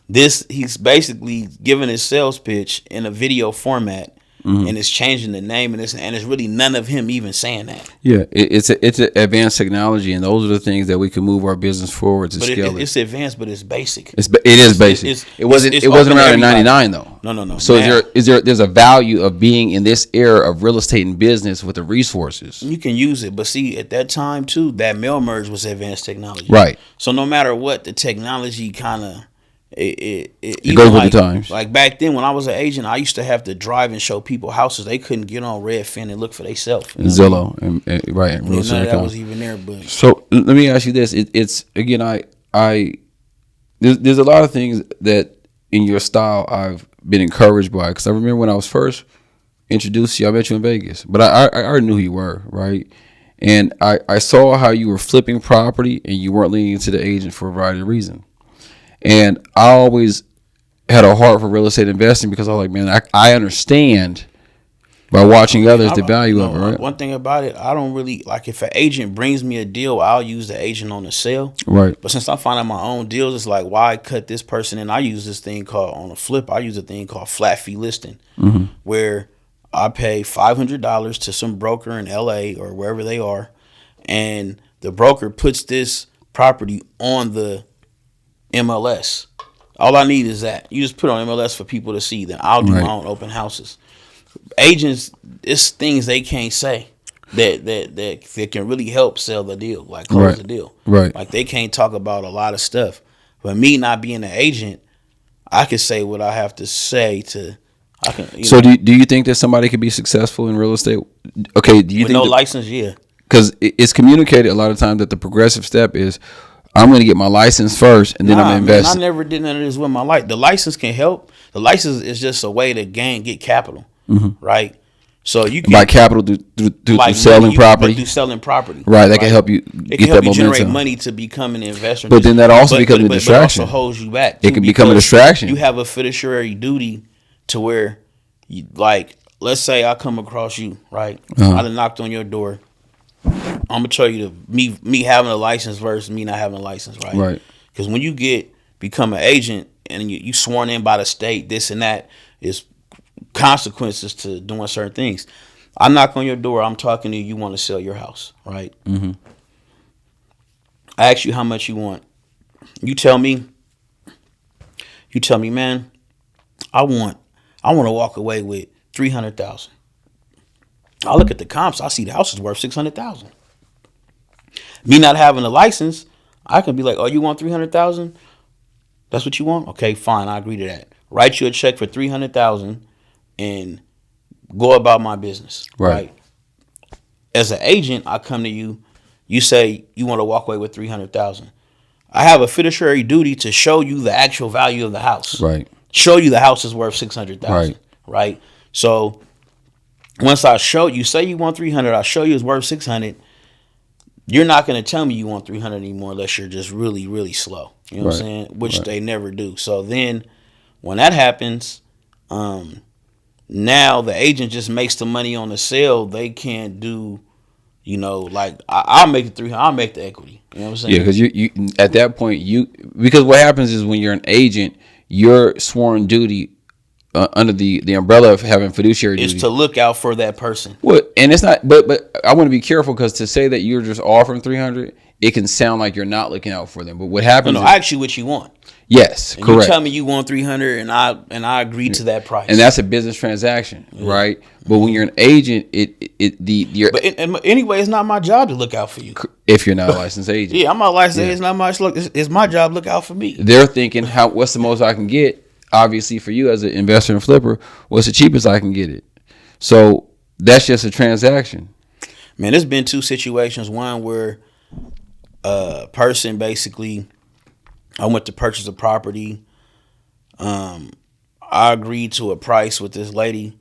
this. He's basically giving his sales pitch in a video format. And it's changing the name, and it's really none of him even saying that.
Yeah, it's advanced technology, and those are the things that we can move our business forward to scale.
It's advanced, but it's basic.
It is basic. It wasn't around in 99 though.
No.
So there's a value of being in this era of real estate and business with the resources.
You can use it, but see, at that time too, that mail merge was advanced technology.
Right.
So no matter what, the technology kind of it
goes with the times.
Like back then, when I was an agent, I used to have to drive and show people houses. They couldn't get on Redfin and look for themselves.
Zillow and right. And
none of that was even there. But
so let me ask you this: it's again, there's a lot of things that in your style I've been encouraged by, because I remember when I was first introduced to you, I met you in Vegas, but I already knew who you were, right? And I saw how you were flipping property and you weren't leaning to the agent for a variety of reasons. And I always had a heart for real estate investing because I was like, man, I understand by watching others the value of it, right?
One thing about it, I don't really, like if an agent brings me a deal, I'll use the agent on the sale.
Right.
But since I'm finding my own deals, it's like, why cut this person in? I use this thing called, on a flip, I use a thing called flat fee listing, where I pay $500 to some broker in LA or wherever they are, and the broker puts this property on the MLS. All I need is that. You just put on MLS for people to see. Then I'll do my own open houses. Agents, it's things they can't say that can really help sell the deal, like close the deal.
Right.
Like they can't talk about a lot of stuff. But me not being an agent, I can say what I have to say to. I can.
So do you think that somebody could be successful in real estate? Okay. Do you
with
think
no license? Yeah.
Because it's communicated a lot of times that the progressive step is, I'm going to get my license first, and then I'm going to invest.
I never did none of this with my life. The license can help. The license is just a way to get capital, right? So you can
buy capital through selling property.
Through selling property,
right? That can help you get that momentum.
Generate money to become an investor.
But then that also becomes a distraction.
But it also holds you back.
It can become a distraction.
You have a fiduciary duty to where, you, like, let's say I come across you, right? I done knocked on your door. I'm gonna tell you me having a license versus me not having a license, right?
Right.
Because when you become an agent and you sworn in by the state, this and that is consequences to doing certain things. I knock on your door. I'm talking to you. You want to sell your house, right? I ask you how much you want. You tell me, man, I want to walk away with $300,000. I look at the comps. I see the house is worth $600,000. Me not having a license, I can be like, oh, you want 300,000? That's what you want? Okay, fine, I agree to that. Write you a check for 300,000 and go about my business. Right. As an agent, I come to you. You say you want to walk away with 300,000. I have a fiduciary duty to show you the actual value of the house.
Right.
Show you the house is worth 600,000. Right. So once I show you, say you want 300, I show you it's worth 600. You're not going to tell me you want 300 anymore unless you're just really, really slow. You know what I'm saying? Which they never do. So then when that happens, now the agent just makes the money on the sale. They can't do, you know, like I'll make the 300. I'll make the equity. You know what I'm saying?
Yeah, because you at that point because what happens is when you're an agent, your sworn duty under the umbrella of having fiduciary duty
is to look out for that person.
Well, and it's not, but I want to be careful because to say that you're just offering 300, it can sound like you're not looking out for them. But what happens?
No, I ask you what you want.
Yes,
and
correct.
You tell me you want 300, and I agree to that price.
And that's a business transaction, right? But when you're an agent,
But anyway, it's not my job to look out for you.
If you're not a licensed agent,
yeah, I'm not licensed. It's not my look. It's my job to look out for me.
They're thinking, what's the most I can get? Obviously, for you as an investor and flipper, what's the cheapest I can get it? So that's just a transaction.
Man, there's been two situations. One where a person basically, I went to purchase a property. I agreed to a price with this lady,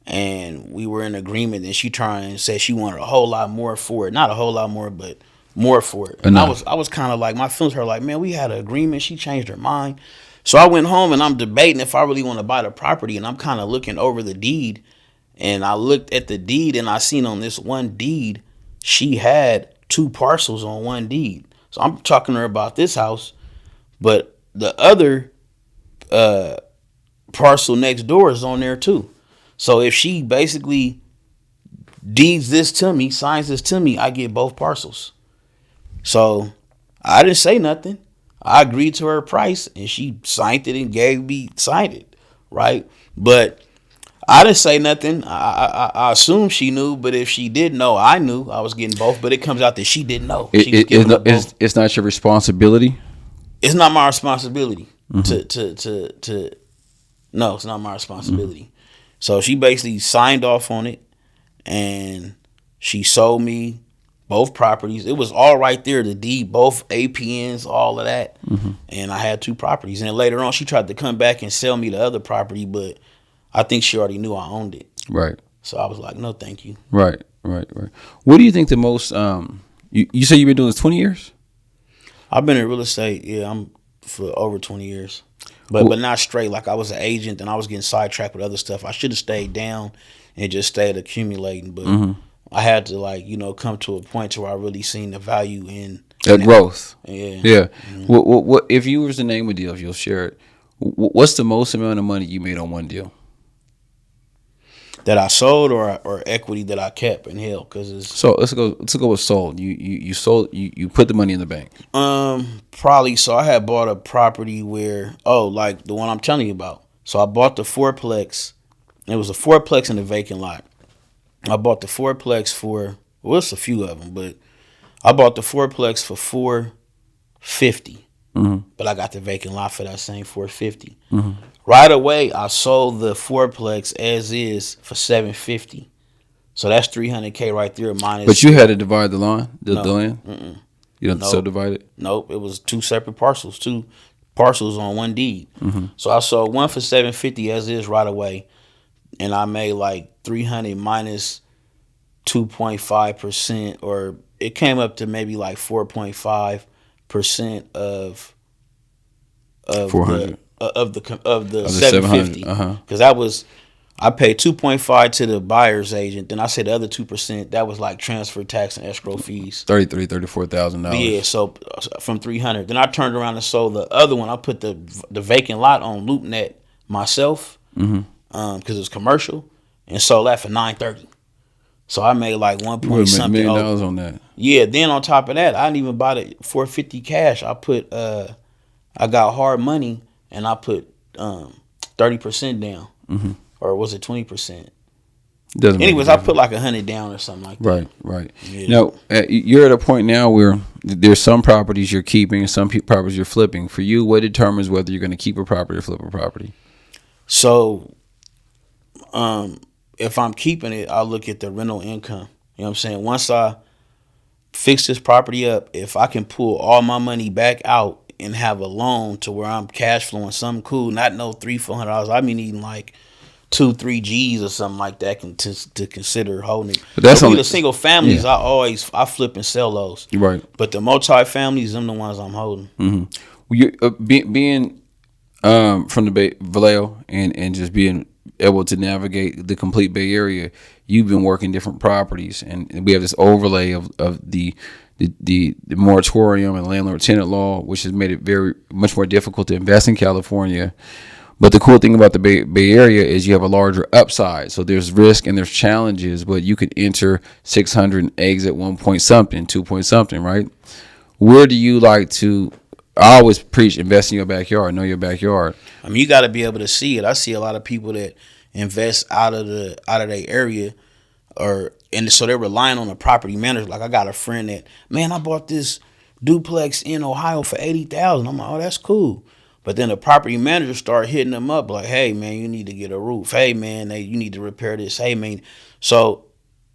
and we were in agreement. And she said she wanted a whole lot more for it. Not a whole lot more, but more for it. And I was kind of like, my feelings hurt. Like, man, we had an agreement. She changed her mind. So I went home and I'm debating if I really want to buy the property, and I'm kind of looking over the deed, and I looked at the deed and I seen on this one deed she had 2 parcels on one deed. So I'm talking to her about this house, but the other parcel next door is on there too. So if she basically deeds this to me, signs this to me, I get both parcels. So I didn't say nothing. I agreed to her price, and she signed it and signed it, right? But I didn't say nothing. I assumed she knew, but if she did know, I knew I was getting both. But it comes out that she didn't know.
It's not your responsibility?
It's not my responsibility to no, it's not my responsibility. Mm-hmm. So she basically signed off on it, and she sold me both properties. It was all right there, the deed, both APNs, all of that. Mm-hmm. And I had 2 properties. And then later on, she tried to come back and sell me the other property, but I think she already knew I owned it.
Right.
So I was like, no, thank you.
Right. What do you think the most, you say you've been doing this 20 years?
I've been in real estate, I'm for over 20 years. But not straight. Like, I was an agent, and I was getting sidetracked with other stuff. I should have stayed down and just stayed accumulating. But I had to, come to a point where I really seen the value in
that growth.
Yeah.
Mm-hmm. What if you was to name a deal, if you'll share it, what's the most amount of money you made on one deal?
That I sold or equity that I kept and held?
So let's go with sold. You sold, you put the money in the bank.
Probably. So I had bought a property where, like the one I'm telling you about. So I bought the fourplex. It was a fourplex in a vacant lot. I bought the fourplex for, it's a few of them, but I bought the fourplex for $450. Mm-hmm. But I got the vacant lot for that same $450. Mm-hmm. Right away, I sold the fourplex as is for $750. So that's $300K right there minus.
But you had to divide the land.
Mm-mm.
You don't subdivide it.
Nope, it was 2 separate parcels, 2 parcels on one deed. Mm-hmm. So I sold one for $750 as is right away, and I made like $300 minus 2.5%, or it came up to maybe like 4.5% of
400
of the 750, because that was, I paid 2.5 to the buyer's agent. Then I said the other 2%, that was like transfer tax and escrow fees.
$34,000.
Yeah, so from 300. Then I turned around and sold the other one. I put the vacant lot on LoopNet myself, because it was commercial, and sold that for $930. So I made like $1 point something
$1 million on that.
Yeah. Then on top of that, I didn't even buy the $450 cash. I put I got hard money, and I put 30% down, or was it 20%?
Doesn't make a
Anyways, I
difference.
put like 100 down or something like that.
Right.
Yeah.
Now, you're at a point now where there's some properties you're keeping and some properties you're flipping. For you, what determines whether you're going to keep a property or flip a property?
So, if I'm keeping it, I'll look at the rental income. You know what I'm saying? Once I fix this property up, if I can pull all my money back out and have a loan to where I'm cash flowing something cool, not no $300-$400. I be needing like 2-3 G's or something like that to consider holding it.
But that's
so
only
the single families.
yeah.
I flip and sell those.
Right.
But the multi-families, them the ones I'm holding.
Mm-hmm. Well, being from the Bay, Vallejo and just being able to navigate the complete Bay Area, you've been working different properties, and we have this overlay of the moratorium and landlord tenant law, which has made it very much more difficult to invest in California. But the cool thing about the Bay Area is you have a larger upside. So there's risk and there's challenges, but you could enter 600 and exit 1 point something, 2 point something, right? Where do you like to? I always preach invest in your backyard, know your backyard.
I mean, you got to be able to see it. I see a lot of people that invest out of their area, and so they're relying on the property manager. Like I got a friend that, man, I bought this duplex in Ohio for $80,000. I'm like, oh, that's cool. But then the property manager start hitting them up like, hey, man, you need to get a roof. Hey, man, you need to repair this. Hey, man. So,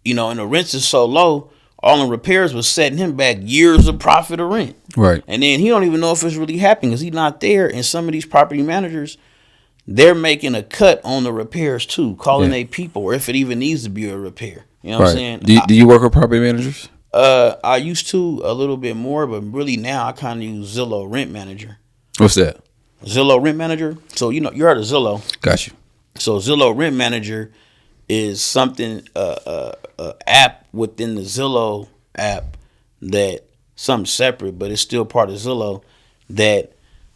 and the rents is so low, all the repairs was setting him back years of profit or rent.
Right.
And then he don't even know if it's really happening because he's not there. And some of these property managers, they're making a cut on the repairs too, calling their people, or if it even needs to be a repair. You know what I'm saying?
Do you work with property managers?
I used to a little bit more, but really now I kind of use Zillow Rent Manager.
What's that?
Zillow Rent Manager. So you heard of Zillow.
Got you.
So Zillow Rent Manager is something a app within the Zillow app that something separate, but it's still part of Zillow that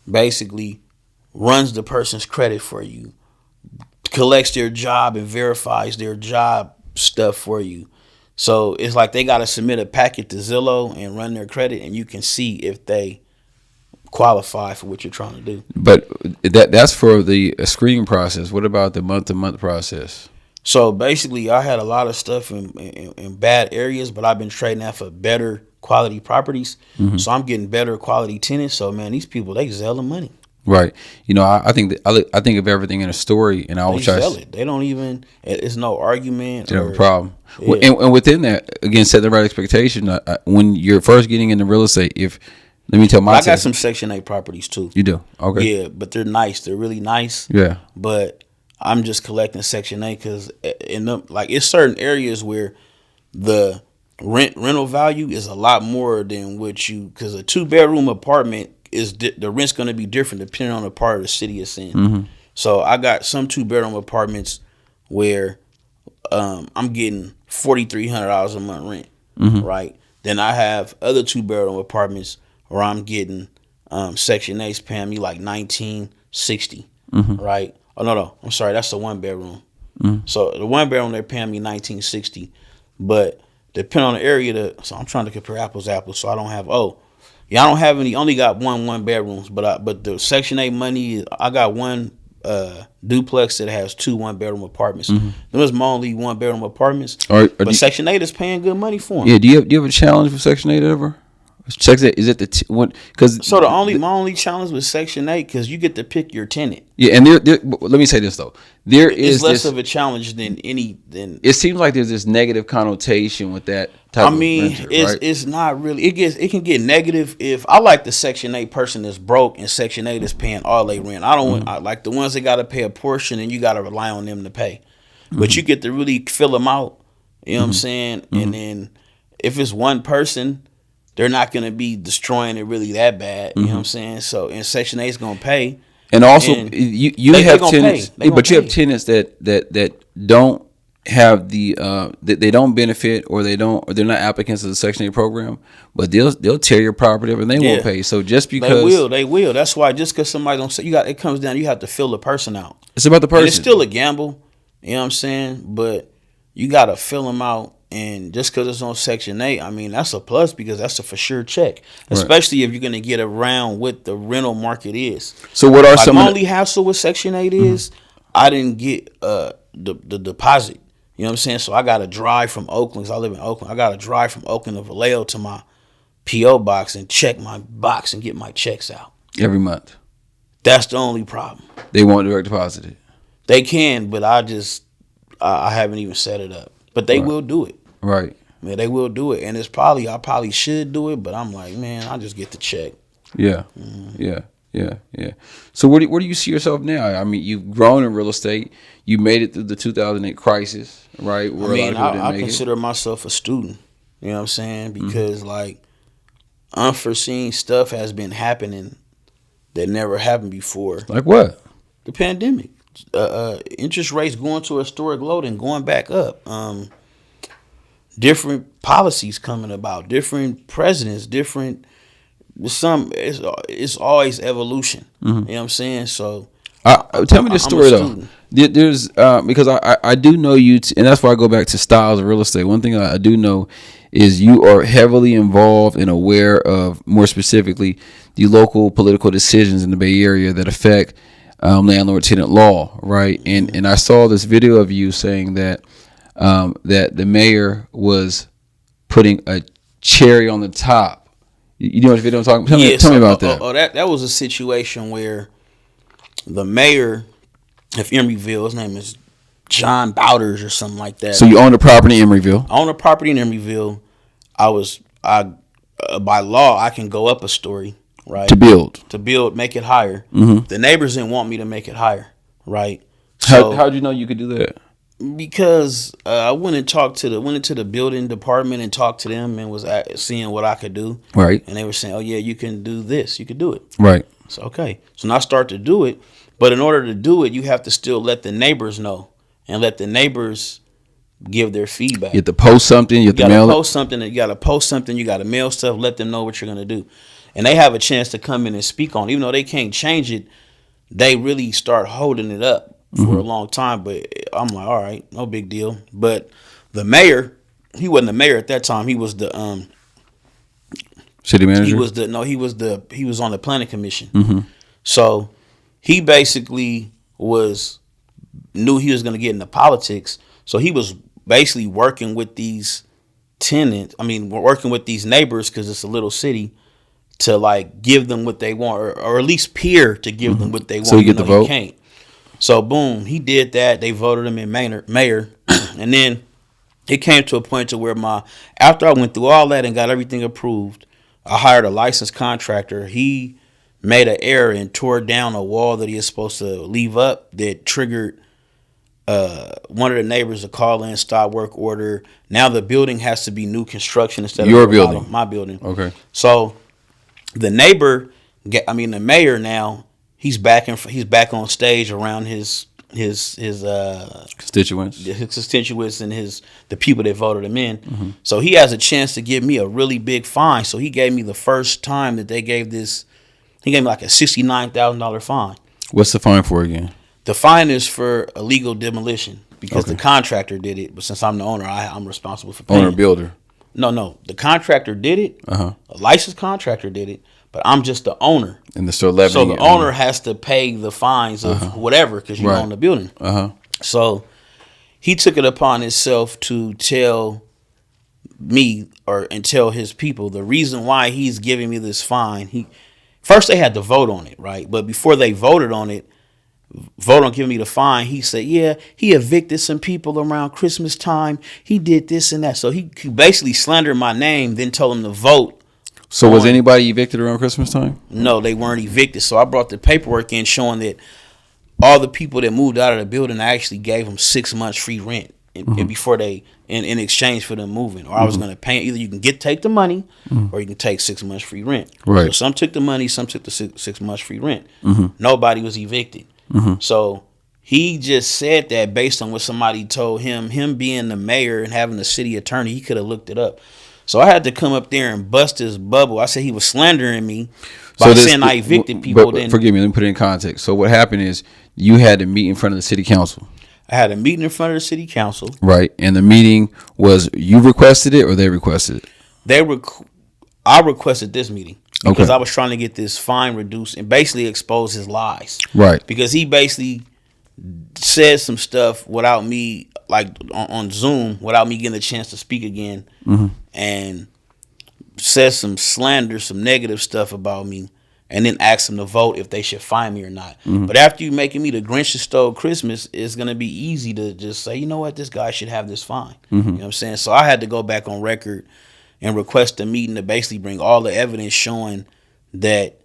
basically runs the person's credit for you, collects their job and verifies their job stuff for you. So it's like they got to submit a packet to Zillow and run their credit, and you can see if they qualify for what you're trying to do.
But that's for the screening process. What about the month-to-month process?
So basically, I had a lot of stuff in bad areas, but I've been trading that for better quality properties. Mm-hmm. So I'm getting better quality tenants. So man, these people, they selling money.
Right. I think I think of everything in a story, and I always try to
sell it. They don't even. It's no argument.
They have a problem.
Yeah.
And within that, again, set the right expectation. When you're first getting into real estate, let me tell my.
I got some Section 8 properties too.
You do? Okay.
Yeah, but they're nice. They're really nice.
Yeah.
But I'm just collecting Section 8 because it's certain areas where the rental value is a lot more than because a 2-bedroom apartment the rent's going to be different depending on the part of the city it's in. Mm-hmm. So I got some 2-bedroom apartments where I'm getting $4,300 a month rent, mm-hmm. right? Then I have other 2-bedroom apartments where I'm getting Section 8's paying me like $1,960, mm-hmm. right? Oh no, I'm sorry, that's the 1-bedroom. Mm-hmm. So the 1-bedroom they're paying me $1,960, but depending on the area, so I'm trying to compare apples to apples. So I don't have I don't have any. Only got one bedrooms, but the Section 8 money, I got one duplex that has 2 1-bedroom apartments. Mm-hmm. Those my only 1-bedroom apartments. But Section 8 is paying good money for them.
Yeah. Do you have a challenge with Section 8 ever? Is it
So my only challenge with Section 8 because you get to pick your tenant.
Yeah, and let me say this though, it's
less of a challenge than
it seems like there's this negative connotation with that type of renter, right?
It's not really. It can get negative if I like the Section 8 person that's broke and Section 8 is paying all their rent. I don't I like the ones that got to pay a portion and you got to rely on them to pay, but you get to really fill them out. You know what I'm saying? Mm-hmm. And then if it's one person, they're not going to be destroying it really that bad. You know what I'm saying? So, and Section 8 is going to pay.
And also, you have tenants, but you have tenants that don't have that they don't benefit or they're not applicants of the Section 8 program, but they'll tear your property up and they won't pay. So just because
they will. That's why just because somebody don't say it comes down. You have to fill the person out.
It's about the person.
And it's still a gamble. You know what I'm saying? But you got to fill them out. And just because it's on Section 8, I mean, that's a plus because that's a for sure check, especially if you're going to get around what the rental market is.
So what are
my only hassle with Section 8 is I didn't get the deposit. You know You know what I'm saying? So I got to drive from Oakland, 'cause I live in Oakland. I got to drive from Oakland to Vallejo to my P.O. box and check my box and get my checks out.
Every month.
That's the only problem.
They want direct deposited.
They can, but I haven't even set it up. But they will do it.
Right.
Man, they will do it. And I probably should do it, but I'm like, man, I'll just get the check.
Yeah. Yeah. So where do you see yourself now? I mean, you've grown in real estate. You made it through the 2008 crisis, right? Where
I consider myself a student. You know what I'm saying? Because like unforeseen stuff has been happening that never happened before.
Like what?
The pandemic. Interest rates going to a historic low and going back up. Different policies coming about, different presidents, it's always evolution. You know what I'm saying? So
tell me this story though. There's because I do know you, and that's why I go back to styles of real estate. One thing I do know is you are heavily involved and aware of, more specifically, the local political decisions in the Bay Area that affect landlord-tenant law, right? And I saw this video of you saying that that the mayor was putting a cherry on the top. You know what video I'm talking about? Tell me about that.
That was a situation where the mayor of Emeryville, his name is John Bowders or something like that.
So you own a property in Emeryville?
I own a property in Emeryville. By law, I can go up a story, right?
To build,
make it higher. The neighbors didn't want me to make it higher, right?
So, how'd you know you could do that?
Because I went into the building department and talked to them and was seeing what I could do.
Right.
And they were saying, "Oh yeah, you can do this. You could do it."
Right.
So okay. So now I start to do it, but in order to do it, you have to still let the neighbors know and let the neighbors give their feedback.
You have to post something. You have to mail it.
You got to post something. You got to mail stuff. Let them know what you're gonna do, and they have a chance to come in and speak on it. Even though they can't change it, they really start holding it up for a long time. But I'm like, all right, no big deal. But the mayor, he wasn't the mayor at that time. He was the
city manager.
He was on the planning commission. So he basically knew he was going to get into politics. So he was basically working with these working with these neighbors, because it's a little city, to like give them what they want, or at least peer to give them what they want.
So you get the vote.
He can't. So boom, he did that. They voted him in mayor, and then it came to a point to where after I went through all that and got everything approved, I hired a licensed contractor. He made an error and tore down a wall that he was supposed to leave up, that triggered one of the neighbors to call in, stop work order. Now the building has to be new construction instead of
your building.
My building.
Okay.
So the the mayor now, he's back on stage around his
constituents,
and the people that voted him in. So he has a chance to give me a really big fine. So he gave me the first time that they gave this. He gave me like a $69,000 fine.
What's the fine for again?
The fine is for illegal demolition, because the contractor did it. But since I'm the owner, I'm responsible for paying.
Owner builder.
No. The contractor did it. A licensed contractor did it. But I'm just the owner.
And so the
owner has to pay the fines of whatever, because you own the building. So he took it upon himself to tell me and tell his people the reason why he's giving me this fine. First they had to vote on it, right? But before they vote on giving me the fine, he said, yeah, he evicted some people around Christmas time. He did this and that. So he basically slandered my name, then told them to vote.
So was anybody evicted around Christmas time?
No, they weren't evicted. So I brought the paperwork in showing that all the people that moved out of the building, I actually gave them 6 months free rent before in exchange for them moving. Or I was going to pay. Either you can take the money, or you can take 6 months free rent.
Right.
So some took the money, some took the 6 months free rent. Nobody was evicted. So he just said that based on what somebody told him. Him being the mayor and having the city attorney, he could have looked it up. So I had to come up there and bust his bubble. I said he was slandering me by saying I evicted people.
But forgive me, let me put it in context. So what happened is you had to meet in front of the city council.
I had a meeting in front of the city council.
Right. And the meeting was, you requested it or they requested it?
I requested this meeting because I was trying to get this fine reduced and basically expose his lies.
Right.
Because he basically said some stuff without me, like on Zoom, without me getting a chance to speak again, and said some slander, some negative stuff about me, and then asked them to vote if they should fine me or not. But after you making me the Grinch that stole Christmas, it's gonna be easy to just say, you know what, this guy should have this fine. You know what I'm saying? So I had to go back on record and request a meeting to basically bring all the evidence showing that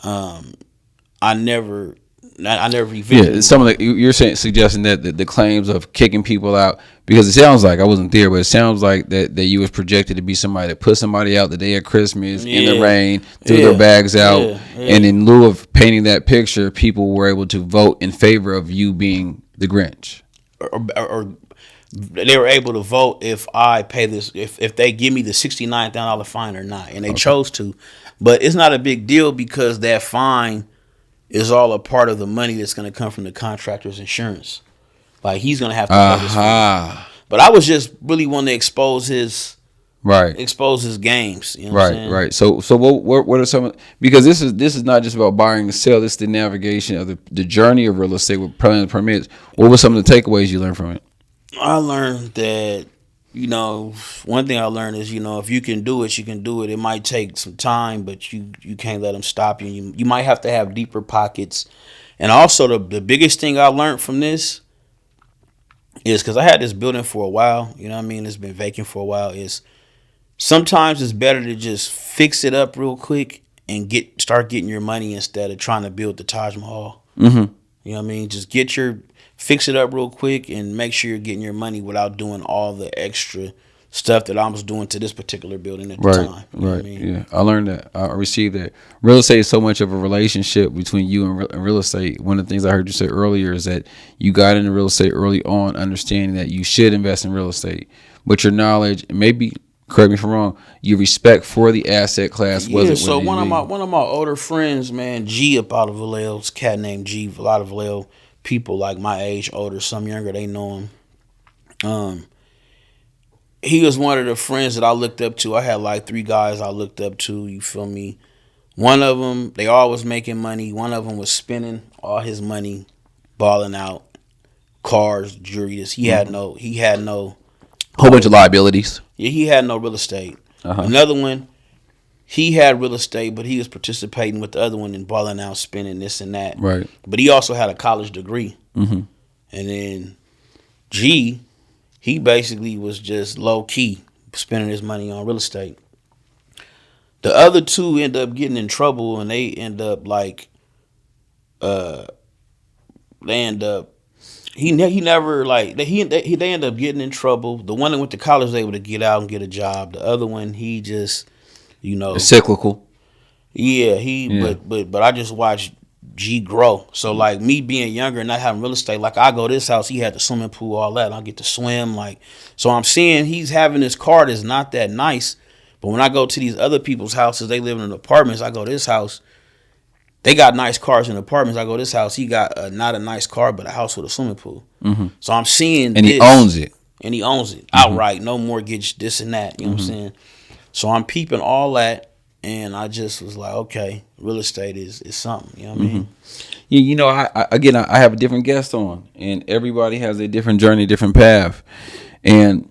I never evicted.
Yeah, some of the you're suggesting that the claims of kicking people out, because it sounds like I wasn't there, but it sounds like that you was projected to be somebody that put somebody out the day of Christmas in the rain, threw their bags out, and in lieu of painting that picture, people were able to vote in favor of you being the Grinch.
Or they were able to vote if I pay this, if they give me the $69,000 fine or not, and they chose to. But it's not a big deal because that fine is all a part of the money that's going to come from the contractor's insurance. Like, he's going to have to pay this fine. But I was just really wanting to expose his games. You know what I'm saying?
Right. So what are some, because this is not just about buying and sell. This is the navigation of the journey of real estate with planning permits. What were some of the takeaways you learned from it?
I learned that, one thing I learned is, if you can do it, you can do it. It might take some time, but you can't let them stop you. You might have to have deeper pockets. And also the biggest thing I learned from this is, because I had this building for a while, it's been vacant for a while, is sometimes it's better to just fix it up real quick and start getting your money instead of trying to build the Taj Mahal. Just fix it up real quick and make sure you're getting your money without doing all the extra stuff that I was doing to this particular building at the time.
Yeah, I learned that. I received that. Real estate is so much of a relationship between you and real estate. One of the things I heard you say earlier is that you got into real estate early on, understanding that you should invest in real estate, but your knowledge, maybe, correct me if I'm wrong, your respect for the asset class wasn't.
So one of my older friends, man, G up out of Vallejo, this cat named G, a lot of Vallejo people like my age, older, some younger, they know him. He was one of the friends that I looked up to. I had like 3 guys I looked up to, you feel me? One of them, they all was making money. One of them was spending all his money, balling out, cars, jewelry. He had no
Whole bunch of liabilities.
Yeah, he had no real estate. Another one, he had real estate, but he was participating with the other one and balling out, spending this and that.
Right.
But he also had a college degree. And then G, he basically was just low key spending his money on real estate. The other 2 end up getting in trouble, and they end up they end up getting in trouble. The one that went to college was able to get out and get a job. The other one, he just,
it's cyclical.
Yeah, but I just watched G grow. So like me being younger and not having real estate, like I go to this house, he had the swimming pool, all that. I get to swim, so I'm seeing he's having this car that's not that nice. But when I go to these other people's houses, they live in apartments. I go to this house, they got nice cars in apartments. I go to this house, he got not a nice car, but a house with a swimming pool. So I'm seeing,
and
this,
he owns it,
outright, no mortgage, this and that. You know what I'm saying? So I'm peeping all that. And I just was like, okay, real estate is something. You know what I mean?
Yeah, I have a different guest on, and everybody has a different journey, different path. And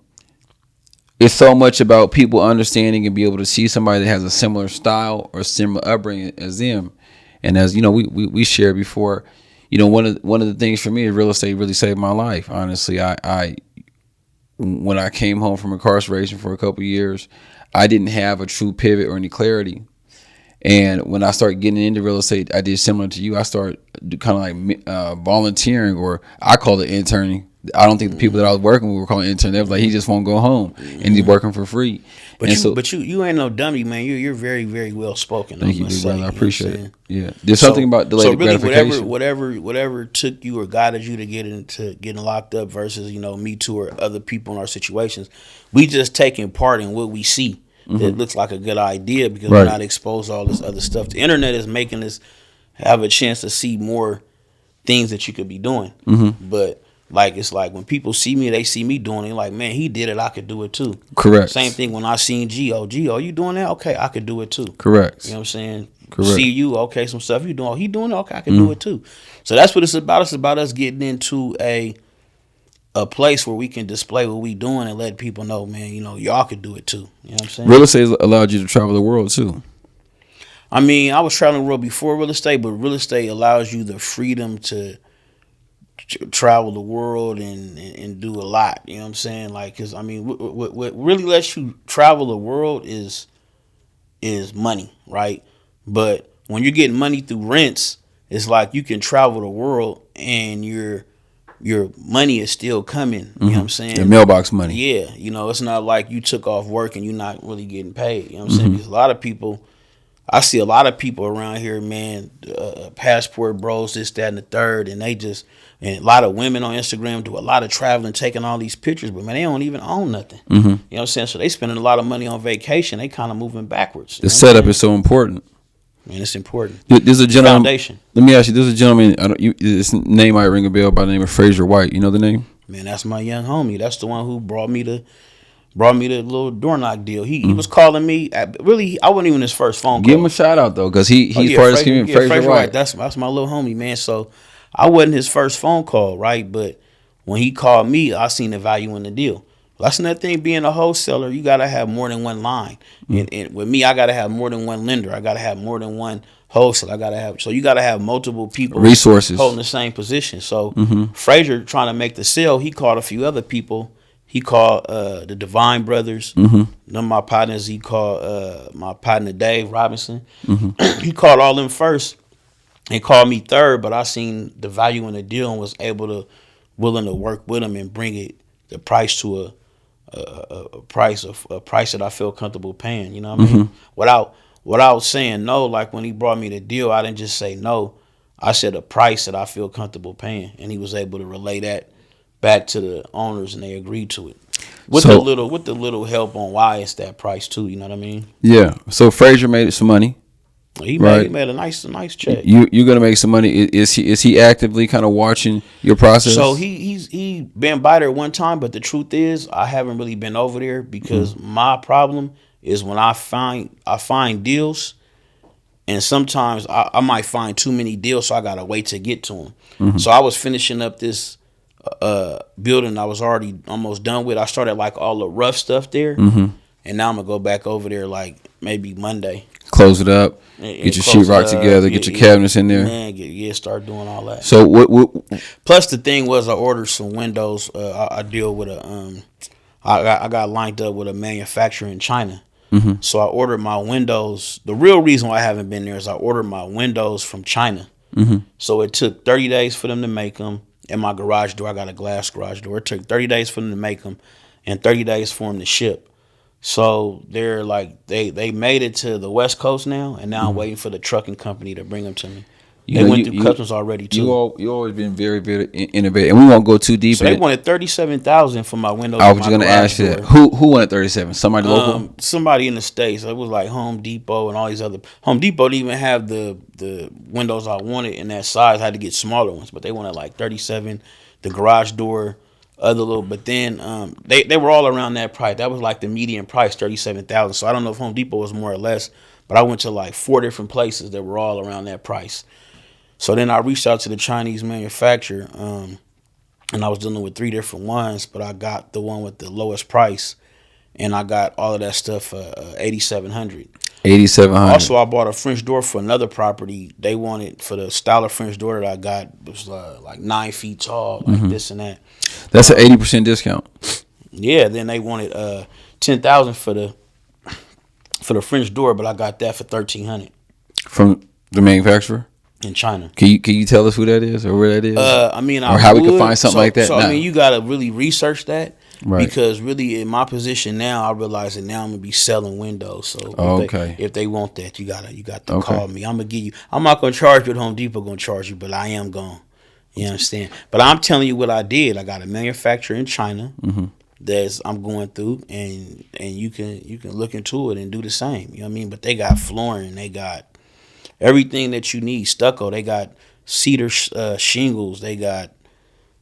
it's so much about people understanding and be able to see somebody that has a similar style or similar upbringing as them. And as we shared before, one of the things for me is real estate really saved my life. Honestly, I when I came home from incarceration for a couple of years, I didn't have a true pivot or any clarity. And when I started getting into real estate, I did similar to you. I started kind of like volunteering, or I call it interning. I don't think the people that I was working with were calling interning. They was like, he just won't go home, and he's working for free.
But you ain't no dummy, man. You're very, very well spoken.
Thank you, big brother. I appreciate it. Yeah, there's something about delayed gratification.
Whatever took you or guided you to get into getting locked up versus me too or other people in our situations, we just taking part in what we see that looks like a good idea because we're not exposed to all this other stuff. The internet is making us have a chance to see more things that you could be doing, but. It's like when people see me, they see me doing it. Like, man, he did it. I could do it too.
Correct.
Same thing when I seen G.O. G.O., you doing that? Okay, I could do it too.
Correct.
You know what I'm saying?
Correct.
See you, okay, some stuff you doing. Oh, he doing it, okay, I can do it too. So that's what it's about. It's about us getting into a place where we can display what we doing and let people know, man, y'all can do it too. You know what I'm saying?
Real estate allowed you to travel the world too.
I mean, I was traveling the world before real estate, but real estate allows you the freedom to travel the world and do a lot. You know what I'm saying? Like, cause I mean, what really lets you travel the world is money, right? But when you're getting money through rents, it's like you can travel the world and your money is still coming. You know what I'm saying?
The mailbox money.
Yeah, it's not like you took off work and you're not really getting paid. You know what I'm saying? Because a lot of people, I see a lot of people around here, man, passport bros, this, that, and the third, and and a lot of women on Instagram do a lot of traveling, taking all these pictures, but man, they don't even own nothing. You know what I'm saying? So they spending a lot of money on vacation. They kind of moving backwards.
The setup is so important.
Man, it's important.
There's a gentleman.
Foundation.
Let me ask you. There's a gentleman. His name might ring a bell by the name of Fraser White. You know the name?
Man, that's my young homie. That's the one who brought me the little door knock deal. He was calling me. Really, I wasn't even his first phone call.
Give him a shout out though, because he's part of the scheme. Fraser White.
That's my little homie, man. So I wasn't his first phone call, right? But when he called me, I seen the value in the deal. That's another thing. Being a wholesaler, you gotta have more than one line. And with me, I gotta have more than one lender. I gotta have more than one wholesaler. So you gotta have multiple people,
resources,
holding the same position. So Fraser trying to make the sale, he called a few other people. He called the Divine Brothers. None of my partners. He called my partner Dave Robinson. He called all them first. He called me third, but I seen the value in the deal and was willing to work with him and bring the price to a price that I feel comfortable paying. You know what I mean? Without saying no. Like when he brought me the deal, I didn't just say no. I said a price that I feel comfortable paying, and he was able to relay that back to the owners, and they agreed to it. With the little help on why it's that price too. You know what I mean?
Yeah. So Fraser made some money.
He made a nice check.
You're gonna make some money. Is he actively kind of watching your process?
So he been by there one time, but the truth is I haven't really been over there because my problem is when I find deals, and sometimes I might find too many deals, so I gotta wait to get to them. So I was finishing up this building I was already almost done with. I started like all the rough stuff there, and now I'm gonna go back over there like maybe Monday.
Close it up, get your sheetrock together, get your cabinets in there.
Man, start doing all that.
So what?
Plus the thing was I ordered some windows. I deal with I got lined up with a manufacturer in China. So I ordered my windows. The real reason why I haven't been there is I ordered my windows from China. So it took 30 days for them to make them. And my garage door, I got a glass garage door. It took 30 days for them to make them and 30 days for them to ship. So they're like, they made it to the West Coast now, and now I'm waiting for the trucking company to bring them to me. They went through customs already too.
You always been very, very innovative, and we won't go too deep.
So they wanted $37,000 for my windows.
I was going to ask you that. Who wanted 37? Somebody local?
Somebody in the States. It was like Home Depot and all these other. Home Depot didn't even have the windows I wanted in that size. I had to get smaller ones, but they wanted like 37. The garage door, other little. But then they were all around that price. That was like the median price, $37,000. So I don't know if Home Depot was more or less, but I went to like 4 different places that were all around that price. So then I reached out to the Chinese manufacturer, and I was dealing with 3 different ones, but I got the one with the lowest price, and I got all of that stuff for $8,700.
$8,700.
Also, I bought a French door for another property. They wanted, for the style of French door that I got, it was like 9 feet tall, like this and that.
That's an 80% discount.
Yeah, then they wanted $10,000 for the French door, but I got that for $1,300
from the manufacturer
in China.
Can you tell us who that is or where that is?
I mean,
or how we can find something like that.
So I mean, you gotta really research that,
right? Because
really, in my position now, I realize that now I'm gonna be selling windows. So if they want that, you got to call me. I'm gonna give you. I'm not gonna charge you what Home Depot gonna charge you, but I am going. You understand? But I'm telling you what I did. I got a manufacturer in China that I'm going through, and you can look into it and do the same. You know what I mean? But they got flooring, they got everything that you need, stucco. They got cedar shingles. They got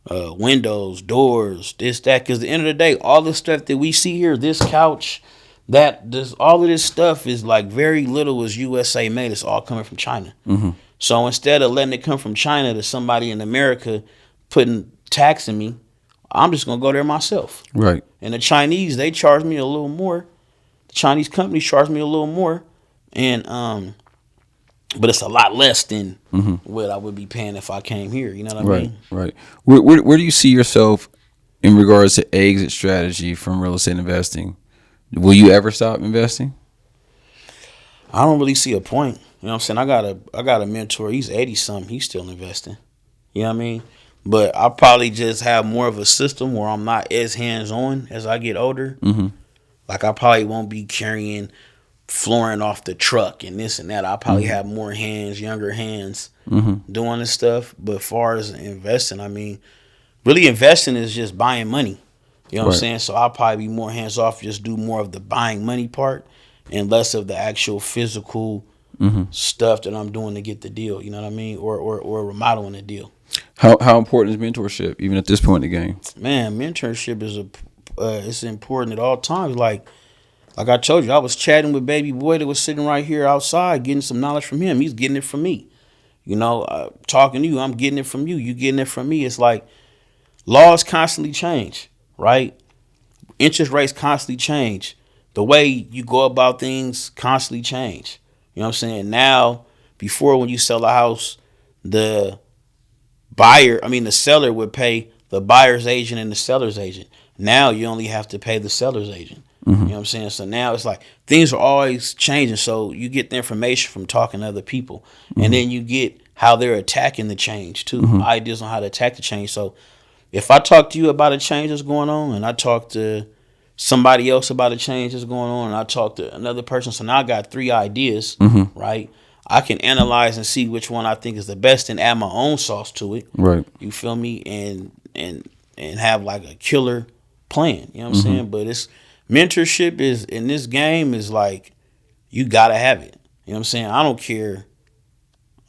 windows, doors, this, that. Because at the end of the day, all the stuff that we see here, this couch, all of this stuff is like very little is USA made. It's all coming from China. So instead of letting it come from China to somebody in America taxing me, I'm just gonna go there myself.
Right.
And the Chinese, they charge me a little more. The Chinese companies charge me a little more, and but it's a lot less than what I would be paying if I came here. You know what I mean?
Right. Where do you see yourself in regards to exit strategy from real estate investing? Will you ever stop investing?
I don't really see a point. You know what I'm saying? I got a mentor. He's 80 something. He's still investing. You know what I mean? But I'll probably just have more of a system where I'm not as hands on as I get older. Like I probably won't be carrying flooring off the truck and this and that. I'll probably have more hands, younger hands doing this stuff. But as far as investing, I mean, really investing is just buying money. You know what I'm saying? So I'll probably be more hands off, just do more of the buying money part and less of the actual physical stuff that I'm doing to get the deal. You know what I mean? Or remodeling the deal.
How important is mentorship, even at this point in the game?
Man, mentorship is it's important at all times. Like I told you, I was chatting with baby boy that was sitting right here outside, getting some knowledge from him. He's getting it from me. You know, talking to you, I'm getting it from you. You getting it from me. It's like laws constantly change, right? Interest rates constantly change. The way you go about things constantly change. You know what I'm saying? Now, before when you sell a house, the seller would pay the buyer's agent and the seller's agent. Now you only have to pay the seller's agent. You know what I'm saying? So now it's like things are always changing. So you get the information from talking to other people. And then you get how they're attacking the change too. Ideas on how to attack the change. So if I talk to you about a change that's going on and I talk to somebody else about a change that's going on and I talk to another person, so now I got 3 ideas, right? I can analyze and see which one I think is the best and add my own sauce to it. Right. You feel me? And have like a killer plan. You know what I'm saying? But it's mentorship is in this game is like you gotta have it. You know what I'm saying? I don't care.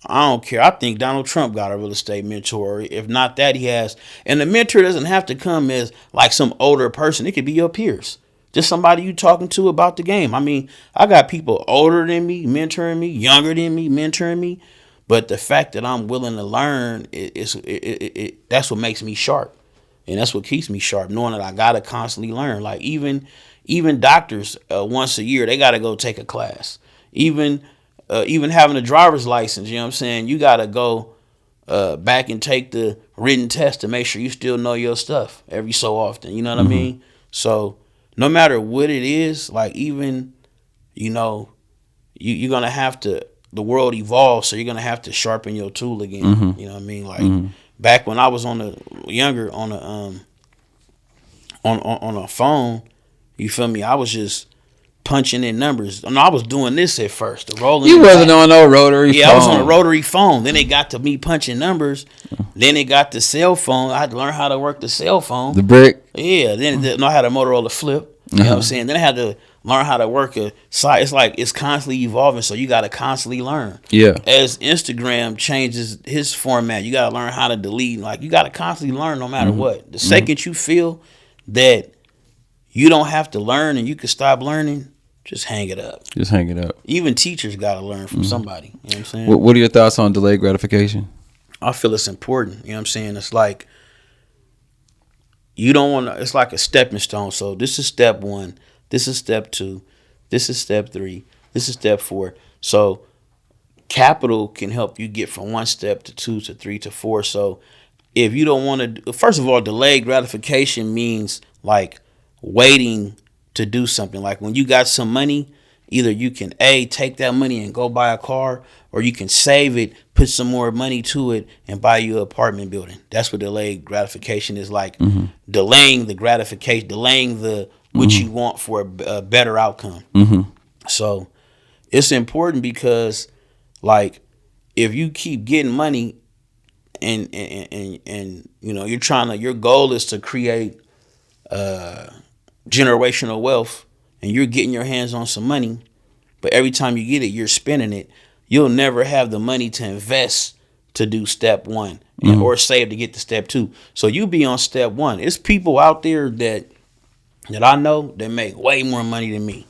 I think Donald Trump got a real estate mentor. If not that, he has. And the mentor doesn't have to come as like some older person. It could be your peers. Just somebody you talking to about the game. I mean, I got people older than me mentoring me, younger than me mentoring me. But the fact that I'm willing to learn, that's what makes me sharp. And that's what keeps me sharp, knowing that I got to constantly learn. Like even doctors, once a year, they got to go take a class. Even having a driver's license, you know what I'm saying? You got to go back and take the written test to make sure you still know your stuff every so often. You know what I mean? So no matter what it is, like even, you know, you're going to have to, the world evolves, so you're going to have to sharpen your tool again. You know what I mean? Like back when I was on a phone, you feel me? I was just punching in numbers. No, I was doing this at first. The rolling.
You wasn't on no rotary phone.
Yeah, I was on a rotary phone. Then it got to me punching numbers. Then it got the cell phone. I had to learn how to work the cell phone.
The brick.
Yeah. Then know how to Motorola flip. You know what I'm saying? Then I had to learn how to work a site. It's like it's constantly evolving, so you got to constantly learn. Yeah. As Instagram changes his format, you got to learn how to delete. Like you got to constantly learn no matter what. The second you feel that you don't have to learn and you can stop learning, just hang it up.
Just hang it up.
Even teachers got to learn from somebody. You know what I'm saying?
What are your thoughts on delayed gratification?
I feel it's important. You know what I'm saying? It's like you don't want to, it's like a stepping stone. So this is step 1. This is step 2. This is step 3. This is step 4. So capital can help you get from 1 step to 2 to 3 to 4. So if you don't want to, first of all, delayed gratification means like waiting to do something. Like when you got some money, either you can take that money and go buy a car, or you can save it, put some more money to it, and buy you an apartment building. That's what delayed gratification is like. Delaying the gratification, delaying the what you want for a better outcome. So it's important because like if you keep getting money and you know your goal is to create generational wealth, and you're getting your hands on some money, but every time you get it, you're spending it. You'll never have the money to invest to do step 1 or save to get to step 2. So you be on step 1. It's people out there that I know that make way more money than me.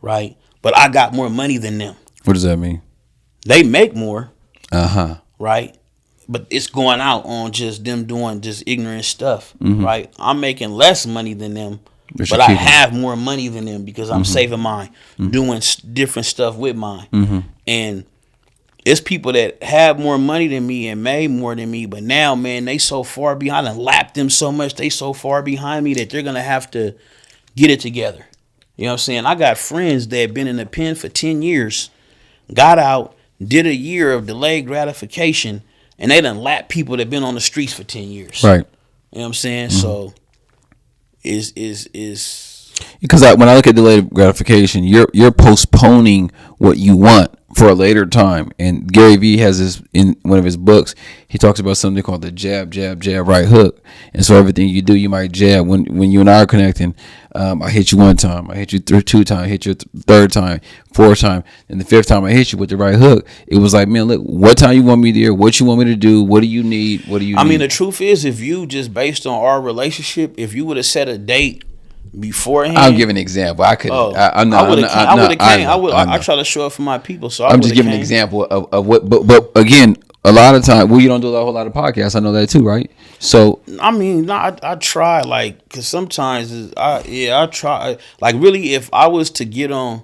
right? But I got more money than them.
What does that mean?
They make more,
Uh-huh.
right? But it's going out on just them doing just ignorant stuff, right? I'm making less money than them, but I have more money than them because I'm saving mine, doing different stuff with mine. And it's people that have more money than me and made more than me, but now, man, they so far behind. I lapped them so much. They so far behind me that they're going to have to get it together. You know what I'm saying? I got friends that have been in the pen for 10 years, got out, did a year of delayed gratification, and they done lap people that been on the streets for 10 years.
Right.
You know what I'm saying? So is
because when I look at delayed gratification, you're postponing what you want for a later time. And Gary Vee has this in one of his books. He talks about something called the jab, jab, jab, right hook. And so everything you do, you might jab. When you and I are connecting, I hit you one time, I hit you two times, I hit you third time, fourth time, and the fifth time I hit you with the right hook. It was like, man, look, what time you want me there? What you want me to do? What do you need? What do you?
I mean, the truth is, if you just based on our relationship, if you would have set a date beforehand,
I'll give an example. I could.
Oh,
I
try to show up for my people. So
I'm just giving an example of what. But again, a lot of time, you don't do a whole lot of podcasts. I know that too, right? So
I mean, I try, like, because sometimes I try, like, really, if I was to get on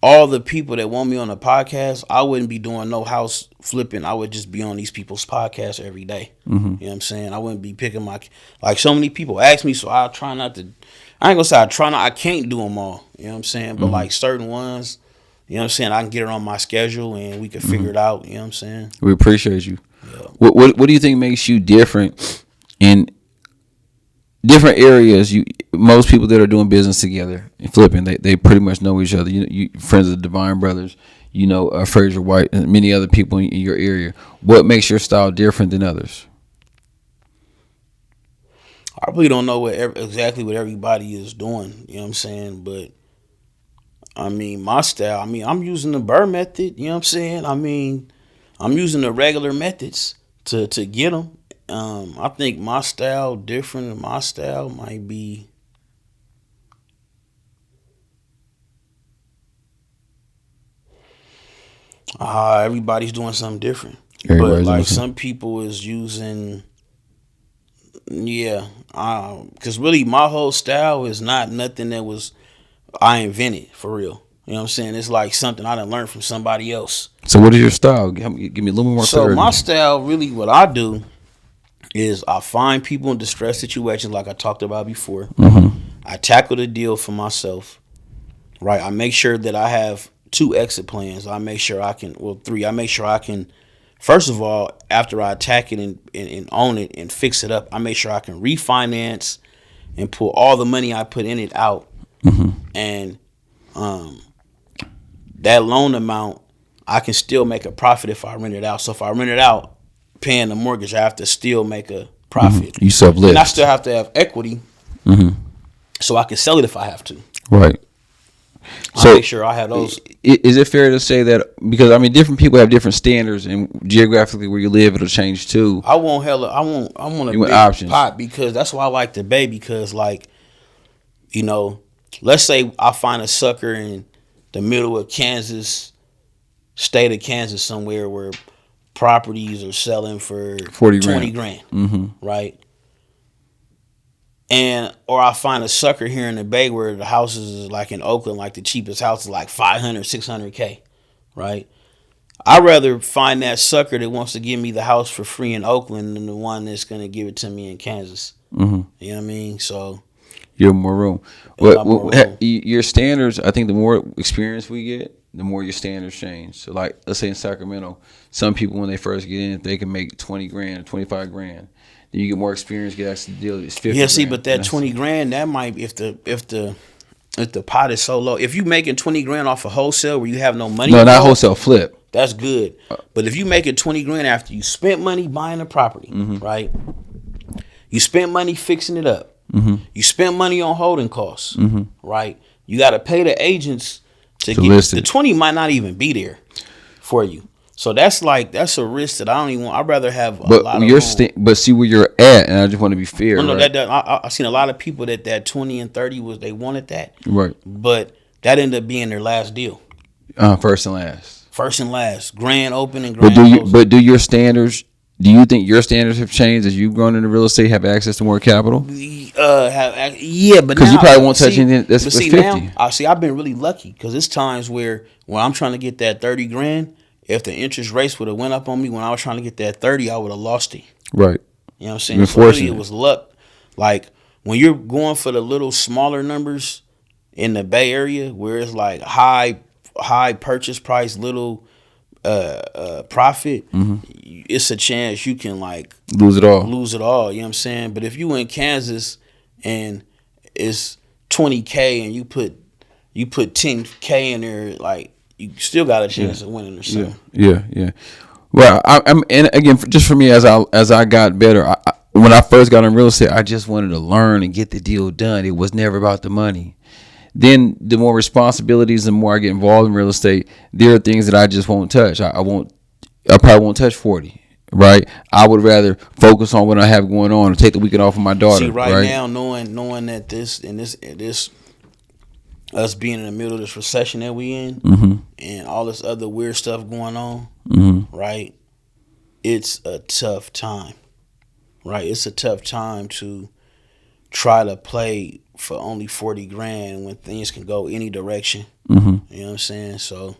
all the people that want me on the podcast, I wouldn't be doing no house flipping. I would just be on these people's podcasts every day. You know what I'm saying? I wouldn't be picking like so many people ask me, so I'll try not to. I ain't gonna say I can't do them all. You know what I'm saying? But like certain ones, you know what I'm saying, I can get it on my schedule and we can figure it out. You know what I'm saying?
We appreciate you.
Yeah.
What do you think makes you different in different areas? Most people that are doing business together and flipping, they pretty much know each other. You friends of the Divine Brothers, Fraser White and many other people in your area. What makes your style different than others?
I really don't know exactly what everybody is doing. You know what I'm saying? But I mean, my style. I mean, I'm using the Burr method. You know what I'm saying? I mean, I'm using the regular methods to get them. I think my style different. My style might be. Everybody's doing something different. But like some people is using. Yeah, because really my whole style is not nothing that I invented for real. You know what I'm saying? It's like something I done learned from somebody else.
So what is your style? Give me a little more clarity.
So my style, really what I do is I find people in distress situations like I talked about before. I tackle the deal for myself, right? I make sure that I have 2 exit plans. I make sure I can, 3. I make sure I can. First of all, after I attack it and own it and fix it up, I make sure I can refinance and pull all the money I put in it out. And that loan amount, I can still make a profit if I rent it out. So if I rent it out, paying the mortgage, I have to still make a profit.
You sublift.
And I still have to have equity so I can sell it if I have to.
Right.
So make sure I have those.
Is it fair to say that, because I mean different people have different standards, and geographically where you live it'll change too?
I want a big
options.
pot, because that's why I like the Bay, because like, let's say I find a sucker in the middle of Kansas, state of Kansas somewhere where properties are selling for 20 grand, right? Or I find a sucker here in the Bay where the houses is like in Oakland, like the cheapest house is like 500, 600K, right? I'd rather find that sucker that wants to give me the house for free in Oakland than the one that's going to give it to me in Kansas. You know what I mean? So
you have more room. Your standards, I think the more experience we get, the more your standards change. So like, let's say in Sacramento, some people when they first get in, they can make 20 grand, 25 grand. Then you get more experience, get access to the deal. It's 50.
Yeah, see, but that 20 grand, that might, if the pot is so low, if you making 20 grand off of wholesale where you have no money,
no, not wholesale, flip.
That's good. But if you make it 20 grand after you spent money buying the property, right? You spent money fixing it up. You spent money on holding costs, right? You got to pay the agents to get
list it.
The 20 might not even be there for you. So that's a risk that I don't even want. I'd rather have a lot of
but see where you're at, and I just want to be fair.
No,
right?
I've seen a lot of people that 20 and 30 they wanted that.
Right.
But That ended up being their last deal.
First and last.
First and last. Grand opening,
But
grand closing.
do your standards? Do you think your standards have changed as you've grown into real estate? Have access to more capital?
Yeah, but
Because
now,
you probably won't touch anything that's
but see,
50.
now, I've been really lucky because it's times where when I'm trying to get that 30 grand, if the interest rates would have went up on me when I was trying to get that 30, I would have lost it.
Right.
You know what I'm saying?
You're
So really,
fortunate.
it was luck. Like when you're going for the little smaller numbers in the Bay Area, where it's like high purchase price, little profit, it's a chance you can like
Lose it all.
You know what I'm saying? But if you in Kansas and it's 20K and you put 10K in there, like you still got a chance of winning or something.
Yeah. Well, I'm and again, just for me, as I got better, when I first got in real estate, I just wanted to learn and get the deal done. It was never about the money. Then the more responsibilities, the more I get involved in real estate, there are things that I just won't touch. I probably won't touch 40. Right. I would rather focus on what I have going on and take the weekend off of my daughter.
See, right now, knowing that this us being in the middle of this recession that we in, and all this other weird stuff going on, right? It's a tough time, right? It's a tough time to try to play for only 40 grand when things can go any direction. You know what I'm saying? So,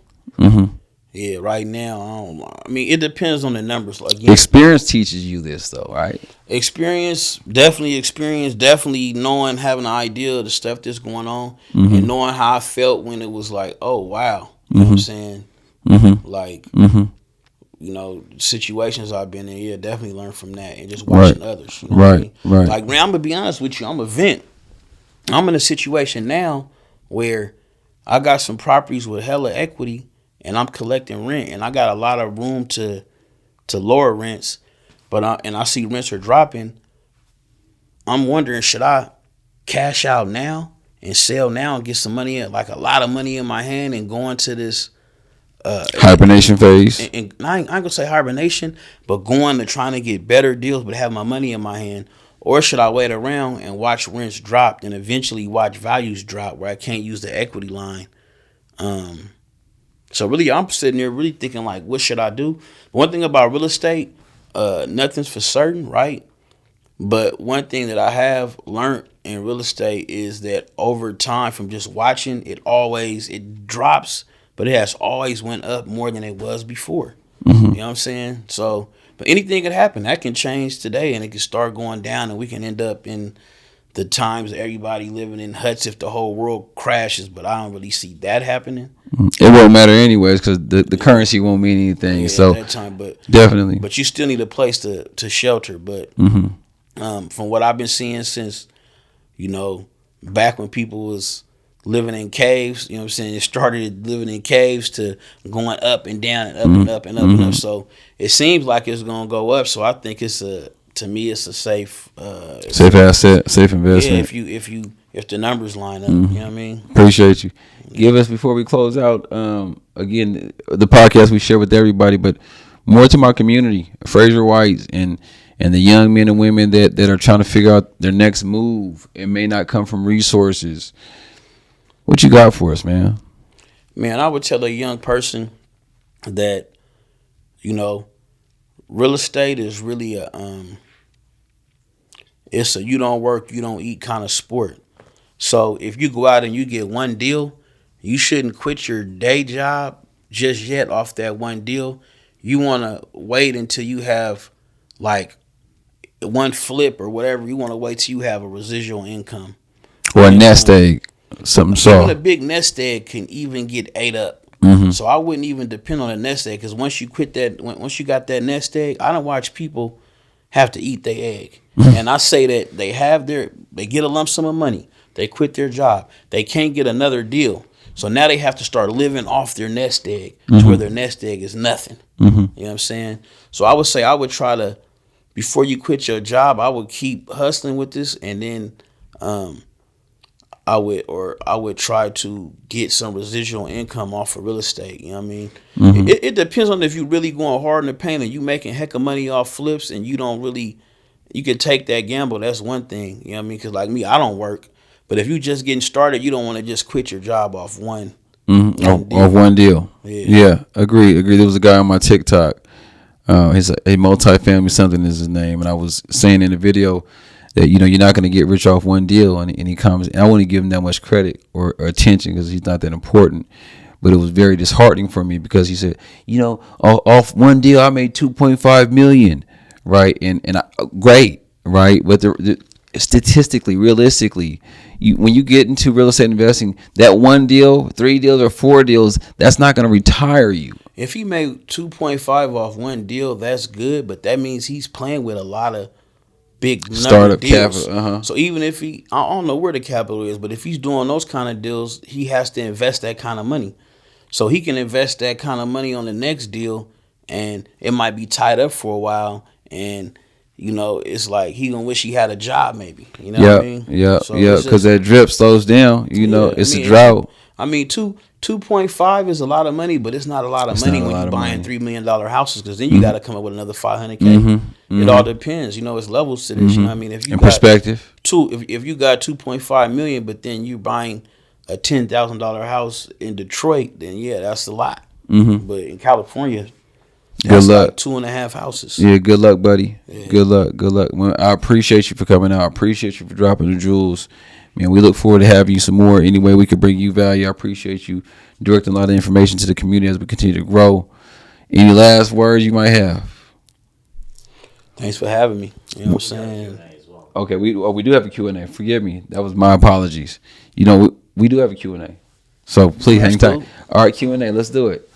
yeah, right now, I mean, it depends on the numbers. Again,
experience teaches you this, though, right?
Experience, definitely knowing, having an idea of the stuff that's going on, and knowing how I felt when it was like, oh, wow. You know what I'm saying? Like, you know, situations I've been in, yeah, definitely learn from that and just watching others. You know what I mean?
Right.
Like, man, I'm going to be honest with you. I'm a vent. I'm in a situation now where I got some properties with hella equity and I'm collecting rent and I got a lot of room to lower rents, but I see rents are dropping. I'm wondering, should I cash out now and sell now and get some money, like a lot of money in my hand, and go into this
hibernation phase?
And I ain't gonna say hibernation, but going to trying to get better deals, but have my money in my hand. Or should I wait around and watch rents drop and eventually watch values drop where I can't use the equity line? So really, I'm sitting there really thinking like, what should I do? One thing about real estate, nothing's for certain, right? But one thing that I have learned in real estate is that over time, from just watching, it drops, but it has always went up more than it was before. You know what I'm saying? So, but anything could happen. That can change today, and it can start going down, and we can end up in the times everybody living in huts if the whole world crashes. But I don't really see that happening.
It won't matter anyways because the currency won't mean anything.
Yeah,
so
at that time, but
definitely.
But you still need a place to shelter. But from what I've been seeing since, you know, back when people was living in caves, you know what I'm saying? It started living in caves to going up and down and up and up and up and up. So it seems like it's gonna go up. So I think it's a safe
asset, safe investment.
Yeah, if the numbers line up, you know what I mean?
Appreciate you. Give us, before we close out, again, the podcast we share with everybody, but more to my community, Fraser Whites and the young men and women that are trying to figure out their next move. It may not come from resources. What you got for us, man?
Man, I would tell a young person that, you know, real estate is really it's a you don't work, you don't eat kind of sport. So if you go out and you get one deal, you shouldn't quit your day job just yet off that one deal. You want to wait until you have like one flip or whatever. You want to wait till you have a residual income.
Or a nest egg, something
Even
soft.
a big nest egg can even get ate up. So I wouldn't even depend on a nest egg, because once you got that nest egg, I don't watch people have to eat their egg. And I say that they get a lump sum of money, they quit their job, they can't get another deal. So now they have to start living off their nest egg to where their nest egg is nothing. You know what I'm saying? So I would say I would try to, before you quit your job, I would keep hustling with this, and then I would try to get some residual income off of real estate. You know what I mean? It depends on if you really going hard in the paint and you making heck of money off flips, and you can take that gamble. That's one thing. You know what I mean? Because like me, I don't work, But if you just getting started, you don't want to just quit your job off one.
Off one deal. Yeah. Agree. There was a guy on my TikTok. He's a multifamily something is his name, and I was saying in the video that you're not going to get rich off one deal, and he comes. And I wouldn't give him that much credit or attention because he's not that important. But it was very disheartening for me because he said, off one deal I made $2.5 million, right? And great, right? But statistically, realistically, when you get into real estate investing, that one deal, 3 deals, or 4 deals, that's not going to retire you.
If he made 2.5 off one deal, that's good, but that means he's playing with a lot of big
startup
deals.
Capital.
So even if I don't know where the capital is, but if he's doing those kind of deals, he has to invest that kind of money. So he can invest that kind of money on the next deal, and it might be tied up for a while, and it's like he gonna wish he had a job, maybe. You know what I mean?
Yeah,
so
because that drip slows down. It's a drought.
2.5 is a lot of money, but it's not a lot of money when you're buying $3 million houses, because then you got to come up with another $500K. It all depends. It's levels to this. You know what I mean? If you got
perspective.
If you got 2.5 million, but then you buying a $10,000 house in Detroit, then yeah, that's a lot. But in California,
good luck.
Like 2.5 houses.
Yeah, good luck, buddy. Yeah. Good luck. Well, I appreciate you for coming out. I appreciate you for dropping the jewels. Man, we look forward to having you some more. Any way we can bring you value, I appreciate you directing a lot of information to the community as we continue to grow. Any last words you might have?
Thanks for having me. You know what I'm saying?
Okay, we do have a Q&A. Forgive me. That was my apologies. We do have a Q&A. So please hang tight. All right, Q&A. Let's do it.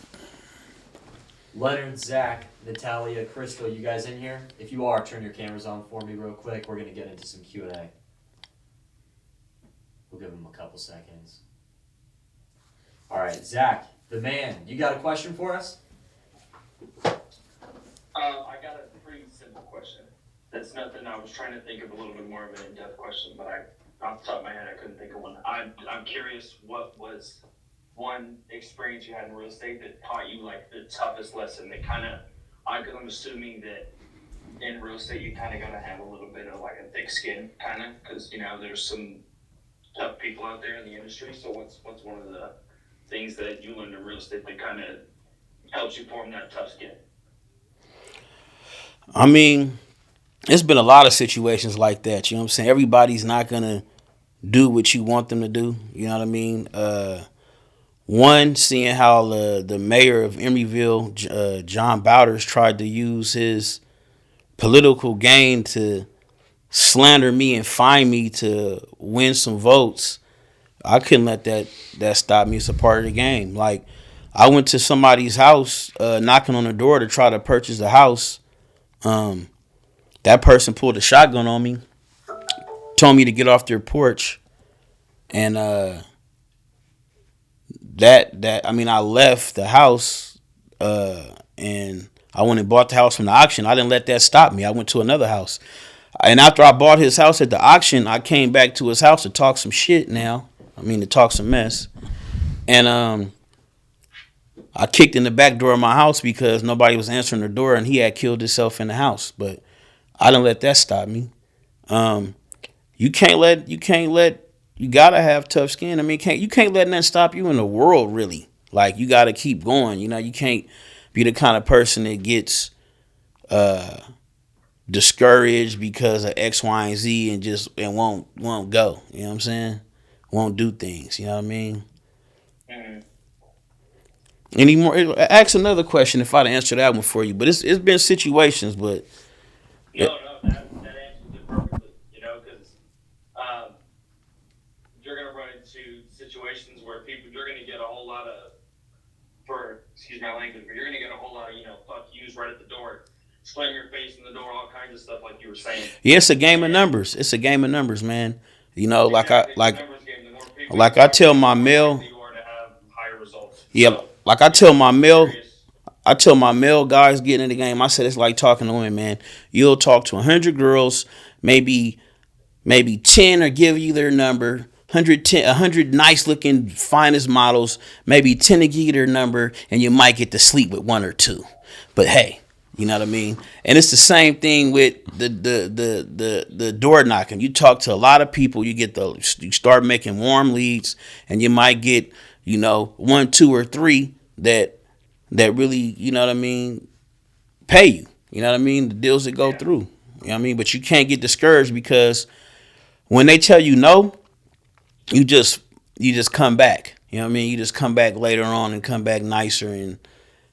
Leonard, Zach, Natalia, Crystal, you guys in here? If you are, turn your cameras on for me real quick. We're going to get into some Q&A. We'll give them a couple seconds. All right, Zach, the man, you got a question for us?
I got a pretty simple question. That's nothing. I was trying to think of a little bit more of an in-depth question, but off the top of my head, I couldn't think of one. I'm curious, what was one experience you had in real estate that taught you like the toughest lesson? That I'm assuming that in real estate you kind of got to have a little bit of like a thick skin, kind of, because there's some tough people out there in the industry. So what's one of the things that you learned in real estate that kind of helps you form that tough skin?
I mean, it's been a lot of situations like that. You know what I'm saying? Everybody's not gonna do what you want them to do. You know what I mean? One, seeing how the mayor of Emeryville, John Bowders, tried to use his political gain to slander me and fine me to win some votes. I couldn't let that stop me. It's a part of the game. Like, I went to somebody's house, knocking on the door to try to purchase a house. That person pulled a shotgun on me, told me to get off their porch, and I left the house, and I went and bought the house from the auction. I didn't let that stop me. I went to another house. And after I bought his house at the auction, I came back to his house to talk some shit to talk some mess. And I kicked in the back door of my house because nobody was answering the door, and he had killed himself in the house. But I didn't let that stop me. You gotta have tough skin. I mean, you can't let that stop you in the world, really. Like, you gotta keep going. You can't be the kind of person that gets discouraged because of X, Y, and Z and won't go. You know what I'm saying? Won't do things. You know what I mean?
Mm-hmm.
Any more? Ask another question if I'd answer that one for you. But it's been situations, but
No, that answers it perfectly. Because you're gonna run into situations where you're gonna get a whole lot of, excuse my language, but you're gonna get a whole lot of fuck yous right at the door, slam your face in the door, all kinds of stuff like you were saying.
Yeah, it's a game of numbers. It's a game of numbers, man. Like I tell my mail. Yeah, so, like I tell my male guys getting in the game, I said it's like talking to women, man. You'll talk to 100 girls, maybe 10 will give you their number. 100 nice looking finest models, maybe 10 will give you their number, and you might get to sleep with 1 or 2. But hey, You know what I mean? And it's the same thing with the door knocking. You talk to a lot of people, you start making warm leads, and you might get, you know, 1, 2, or 3 that really, you know what I mean, pay you. You know what I mean? The deals that go through. You know what I mean? But you can't get discouraged, because when they tell you no, you just come back. You know what I mean? You just come back later on and come back nicer, and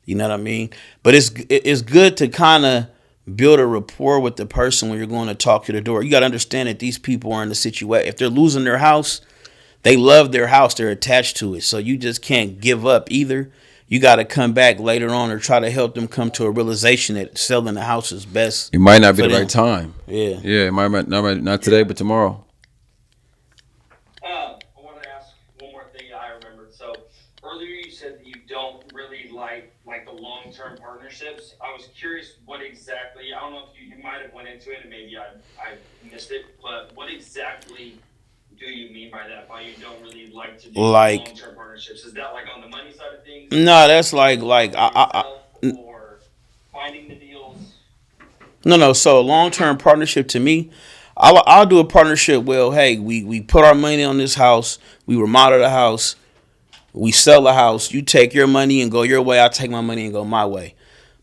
you know what I mean? But it's good to kind of build a rapport with the person when you're going to talk to the door. You got to understand that these people are in the situation. If they're losing their house, they love their house. They're attached to it. So you just can't give up either. You got to come back later on or try to help them come to a realization that selling the house is best.
It might not be
for
the
them.
right time.
Yeah.
Yeah, it might not today, but tomorrow.
I want to ask one more thing I remembered. So earlier you said that you don't really like the long-term partnerships. I was curious what exactly, I don't know if you might have went into it and maybe I missed it, but what exactly do you mean by that? Why you don't really like to do long-term partnerships? Is that like on the money side of things?
No, that's like
or finding the deals?
No. So a long-term partnership to me, I'll do a partnership. Well, hey, we put our money on this house. We remodel the house. We sell the house. You take your money and go your way. I take my money and go my way.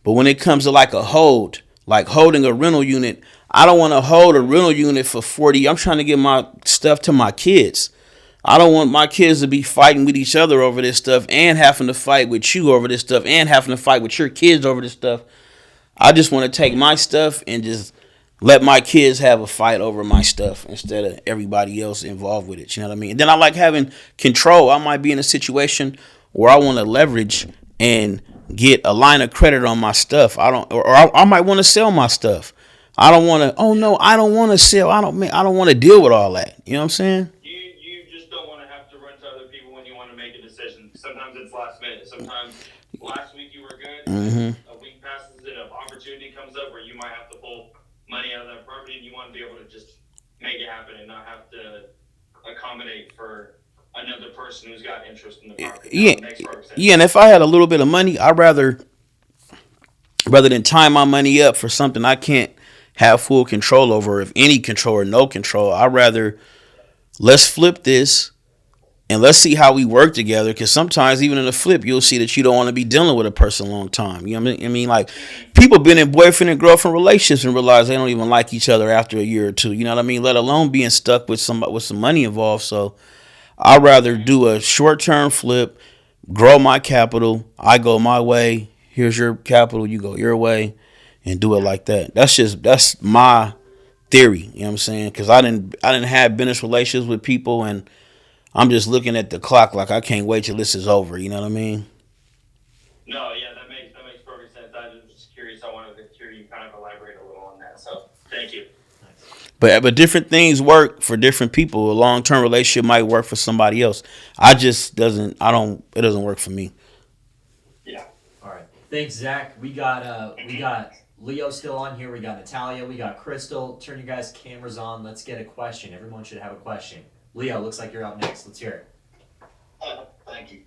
But when it comes to like a hold, like holding a rental unit, I don't want to hold a rental unit for 40. I'm trying to get my stuff to my kids. I don't want my kids to be fighting with each other over this stuff and having to fight with you over this stuff and having to fight with your kids over this stuff. I just want to take my stuff and just let my kids have a fight over my stuff instead of everybody else involved with it. You know what I mean? And then I like having control. I might be in a situation where I want to leverage and get a line of credit on my stuff. I might want to sell my stuff. I don't want to. Oh no, I don't want to sell. I don't want to deal with all that. You know what I'm saying?
You just don't want to have to run to other people when you want to make a decision. Sometimes it's last minute. Sometimes last week you were good.
Mm-hmm.
A week passes and an opportunity comes up where you might have to pull money out of that property, and you want to be able to just make it happen and not have to accommodate for another person who's got interest in the property.
Yeah. And if I had a little bit of money, I'd rather than tie my money up for something I can't have full control over, if any control or no control, I'd rather let's flip this and let's see how we work together. Because sometimes even in a flip, you'll see that you don't want to be dealing with a person a long time. You know what I mean? Like, people been in boyfriend and girlfriend relationships and realize they don't even like each other after a year or two. You know what I mean? Let alone being stuck with some money involved. So I'd rather do a short-term flip, grow my capital. I go my way. Here's your capital. You go your way, and do it like that. That's my theory. You know what I'm saying? Because I didn't have business relations with people, and I'm just looking at the clock like I can't wait till this is over. You know what I mean?
No, yeah, that makes perfect sense. I was just curious. I wanted to hear you kind of elaborate a little on that. So thank you.
But different things work for different people. A long-term relationship might work for somebody else. It doesn't work for me.
Yeah.
All right. Thanks, Zach. We got Leo still on here. We got Natalia. We got Crystal. Turn your guys' cameras on. Let's get a question. Everyone should have a question. Leo, looks like you're up next. Let's hear it.
Thank you.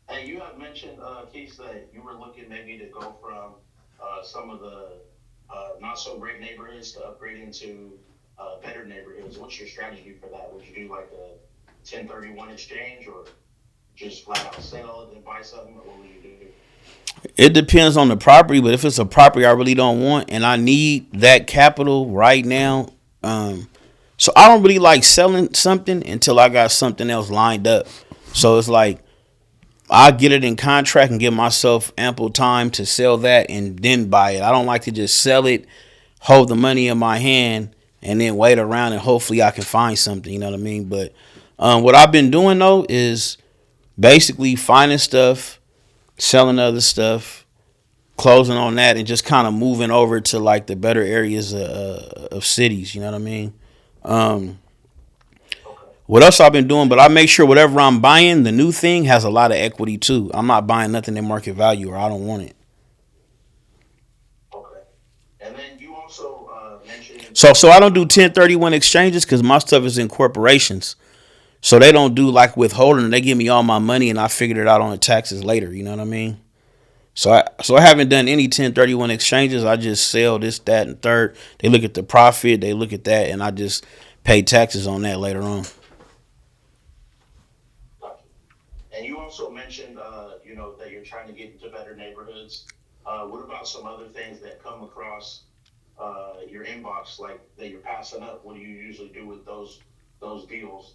Hey, you had mentioned, Keith, that you were looking maybe to go from some of the not so great neighborhoods to upgrading to better neighborhoods. What's your strategy for that? Would you do like a 1031 exchange, or just flat out sell it and buy something? Or what would you do?
It depends on the property, but if it's a property I really don't want and I need that capital right now, so I don't really like selling something until I got something else lined up. So it's like I get it in contract and give myself ample time to sell that and then buy it. I don't like to just sell it, hold the money in my hand, and then wait around and hopefully I can find something. You know what I mean? But what I've been doing though is basically finding stuff, selling other stuff, closing on that, and just kind of moving over to like the better areas of cities. You know what I mean? What else I've been doing? But I make sure whatever I'm buying, the new thing has a lot of equity too. I'm not buying nothing at market value or I don't want it.
Okay. And then you also mentioned.
So I don't do 1031 exchanges because my stuff is in corporations. So they don't do like withholding. They give me all my money and I figured it out on the taxes later. You know what I mean? So I haven't done any 1031 exchanges. I just sell this, that, and third. They look at the profit, they look at that, and I just pay taxes on that later on.
Gotcha. And you also mentioned, that you're trying to get into better neighborhoods. What about some other things that come across your inbox, like that you're passing up? What do you usually do with those deals?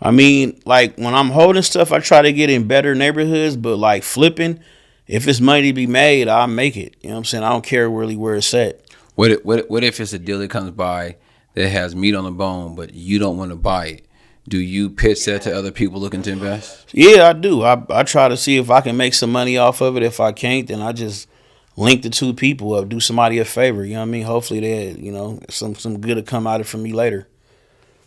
I mean, like when I'm holding stuff, I try to get in better neighborhoods, but like flipping, if it's money to be made, I'll make it. You know what I'm saying? I don't care really where it's at.
What if it's a deal that comes by that has meat on the bone, but you don't want to buy it? Do you pitch that to other people looking to invest?
Yeah, I do. I try to see if I can make some money off of it. If I can't, then I just link the two people up, do somebody a favor. You know what I mean? Hopefully some good will come out of it for me later.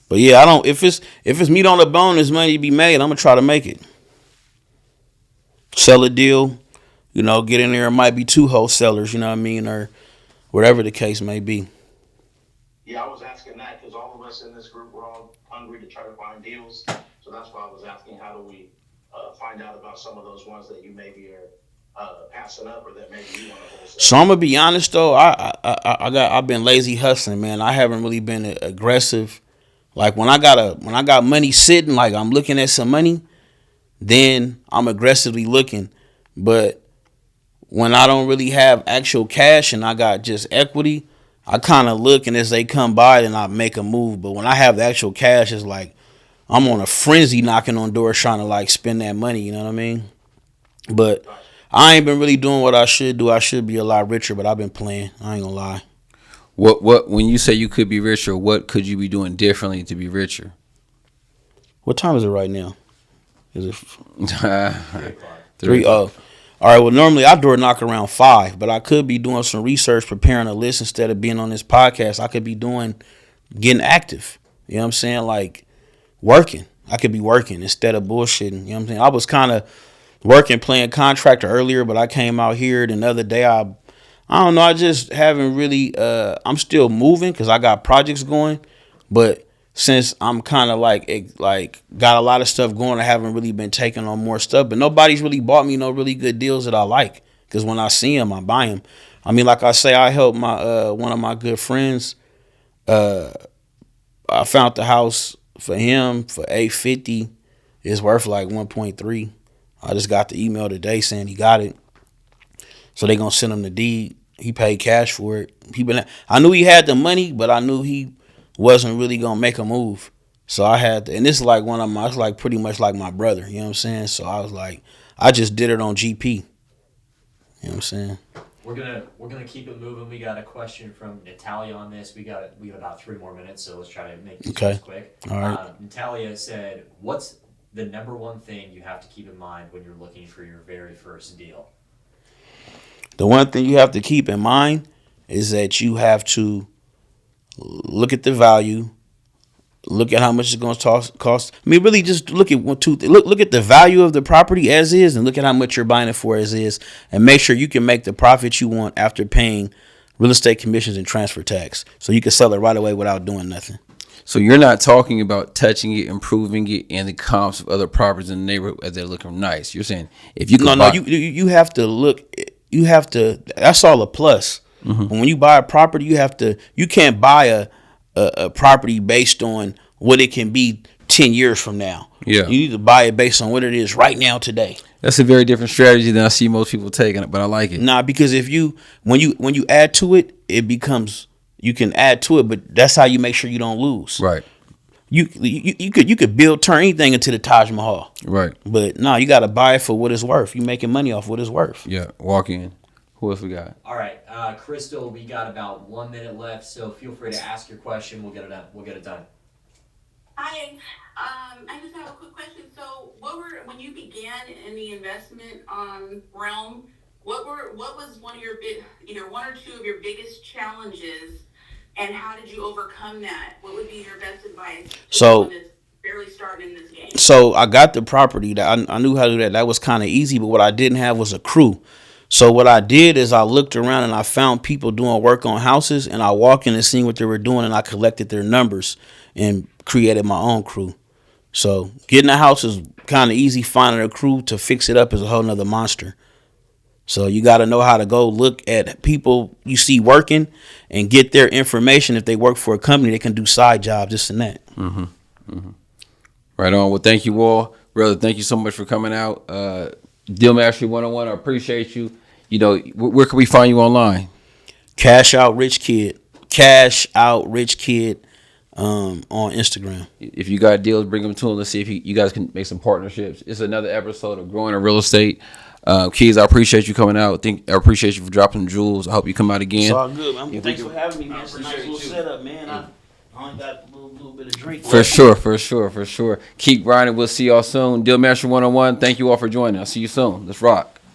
But yeah, I don't. If it's meat on the bone, there's money to be made. I'm gonna try to make it. Sell a deal, get in there. It might be two wholesalers, you know what I mean, or whatever the case may be.
Yeah, I was asking that because all of us in this group were all hungry to try to find deals. So that's why I was asking, how do we find out about some of those ones that you maybe are passing up or that maybe you want to wholesale?
So I'm gonna be honest though, I've been lazy hustling, man. I haven't really been aggressive. Like when I got money sitting, like I'm looking at some money, then I'm aggressively looking. But when I don't really have actual cash and I got just equity, I kind of look, and as they come by, then I make a move. But when I have the actual cash, it's like I'm on a frenzy knocking on doors trying to like spend that money. You know what I mean? But I ain't been really doing what I should do. I should be a lot richer, but I've been playing. I ain't gonna lie.
What when you say you could be richer, what could you be doing differently to be richer?
What time is it right now? Is it
3
3? Oh. All right, well, normally I door knock around 5, but I could be doing some research, preparing a list instead of being on this podcast. I could be getting active. You know what I'm saying? Like working. I could be working instead of bullshitting. You know what I'm saying? I was kind of working, playing contractor earlier, but I came out here the other day. I don't know. I just haven't really, I'm still moving because I got projects going, but since I'm kind of like got a lot of stuff going, I haven't really been taking on more stuff. But nobody's really bought me no really good deals that I like. Because when I see them, I buy them. I mean, like I say, I helped my one of my good friends. I found the house for him for $850. It's worth like 1.3. I just got the email today saying he got it. So they gonna send him the deed. He paid cash for it. I knew he had the money, but I knew he wasn't really gonna make a move. So I had to, and this is like it's like pretty much like my brother, you know what I'm saying? So I was like, I just did it on GP. You know what I'm saying?
We're gonna keep it moving. We got a question from Natalia on this. We got about 3 more minutes, so let's try to make these quick.
All right.
Natalia said, "What's the number one thing you have to keep in mind when you're looking for your very first deal?"
The one thing you have to keep in mind is that you have to look at the value, look at how much it's going to cost. I mean, really, just look at look at the value of the property as is, and look at how much you're buying it for as is, and make sure you can make the profit you want after paying real estate commissions and transfer tax, so you can sell it right away without doing nothing.
So you're not talking about touching it, improving it, and the comps of other properties in the neighborhood as they're looking nice. You're saying if you can
you have to look. You have to. That's all a plus. Mm-hmm. But when you buy a property, you can't buy a property based on what it can be 10 years from now.
Yeah.
You need to buy it based on what it is right now today.
That's a very different strategy than I see most people taking it, but I like it.
Nah, because when you add to it, it becomes, you can add to it, but that's how you make sure you don't lose.
Right.
You could turn anything into the Taj Mahal.
Right.
But no, you got to buy it for what it's worth. You making money off what it's worth.
Yeah. Walk in. Who else we got?
All right, Crystal, we got about 1 minute left, so feel free to ask your question. We'll get it done.
Hi, I just have a quick question. So, when you began in the investment realm, what was one or two of your biggest challenges, and how did you overcome that? What would be your best advice to someone that's barely starting in this game?
So I got the property that I knew how to do that. That was kind of easy, but what I didn't have was a crew. So what I did is I looked around and I found people doing work on houses, and I walked in and seen what they were doing, and I collected their numbers and created my own crew. So getting a house is kind of easy. Finding a crew to fix it up is a whole nother monster. So you got to know how to go look at people you see working and get their information. If they work for a company, they can do side jobs, this and that.
Right on. Well, thank you all. Brother, thank you so much for coming out. Deal Mastery 101, I appreciate you. You know, where can we find you online?
Cash Out Rich Kid. Cash Out Rich Kid on Instagram.
If you got deals, bring them to him. Let's see if you guys can make some partnerships. It's another episode of Growing in Real Estate. Keys, I appreciate you coming out. I appreciate you for dropping jewels. I hope you come out again.
It's all good, man.
Yeah,
Thanks for having me, man. It's a nice
appreciate
little
you.
setup, man. I only got a little bit of drink.
For sure. Keep grinding. We'll see y'all soon. Deal Master 101. Thank you all for joining. I'll see you soon. Let's rock.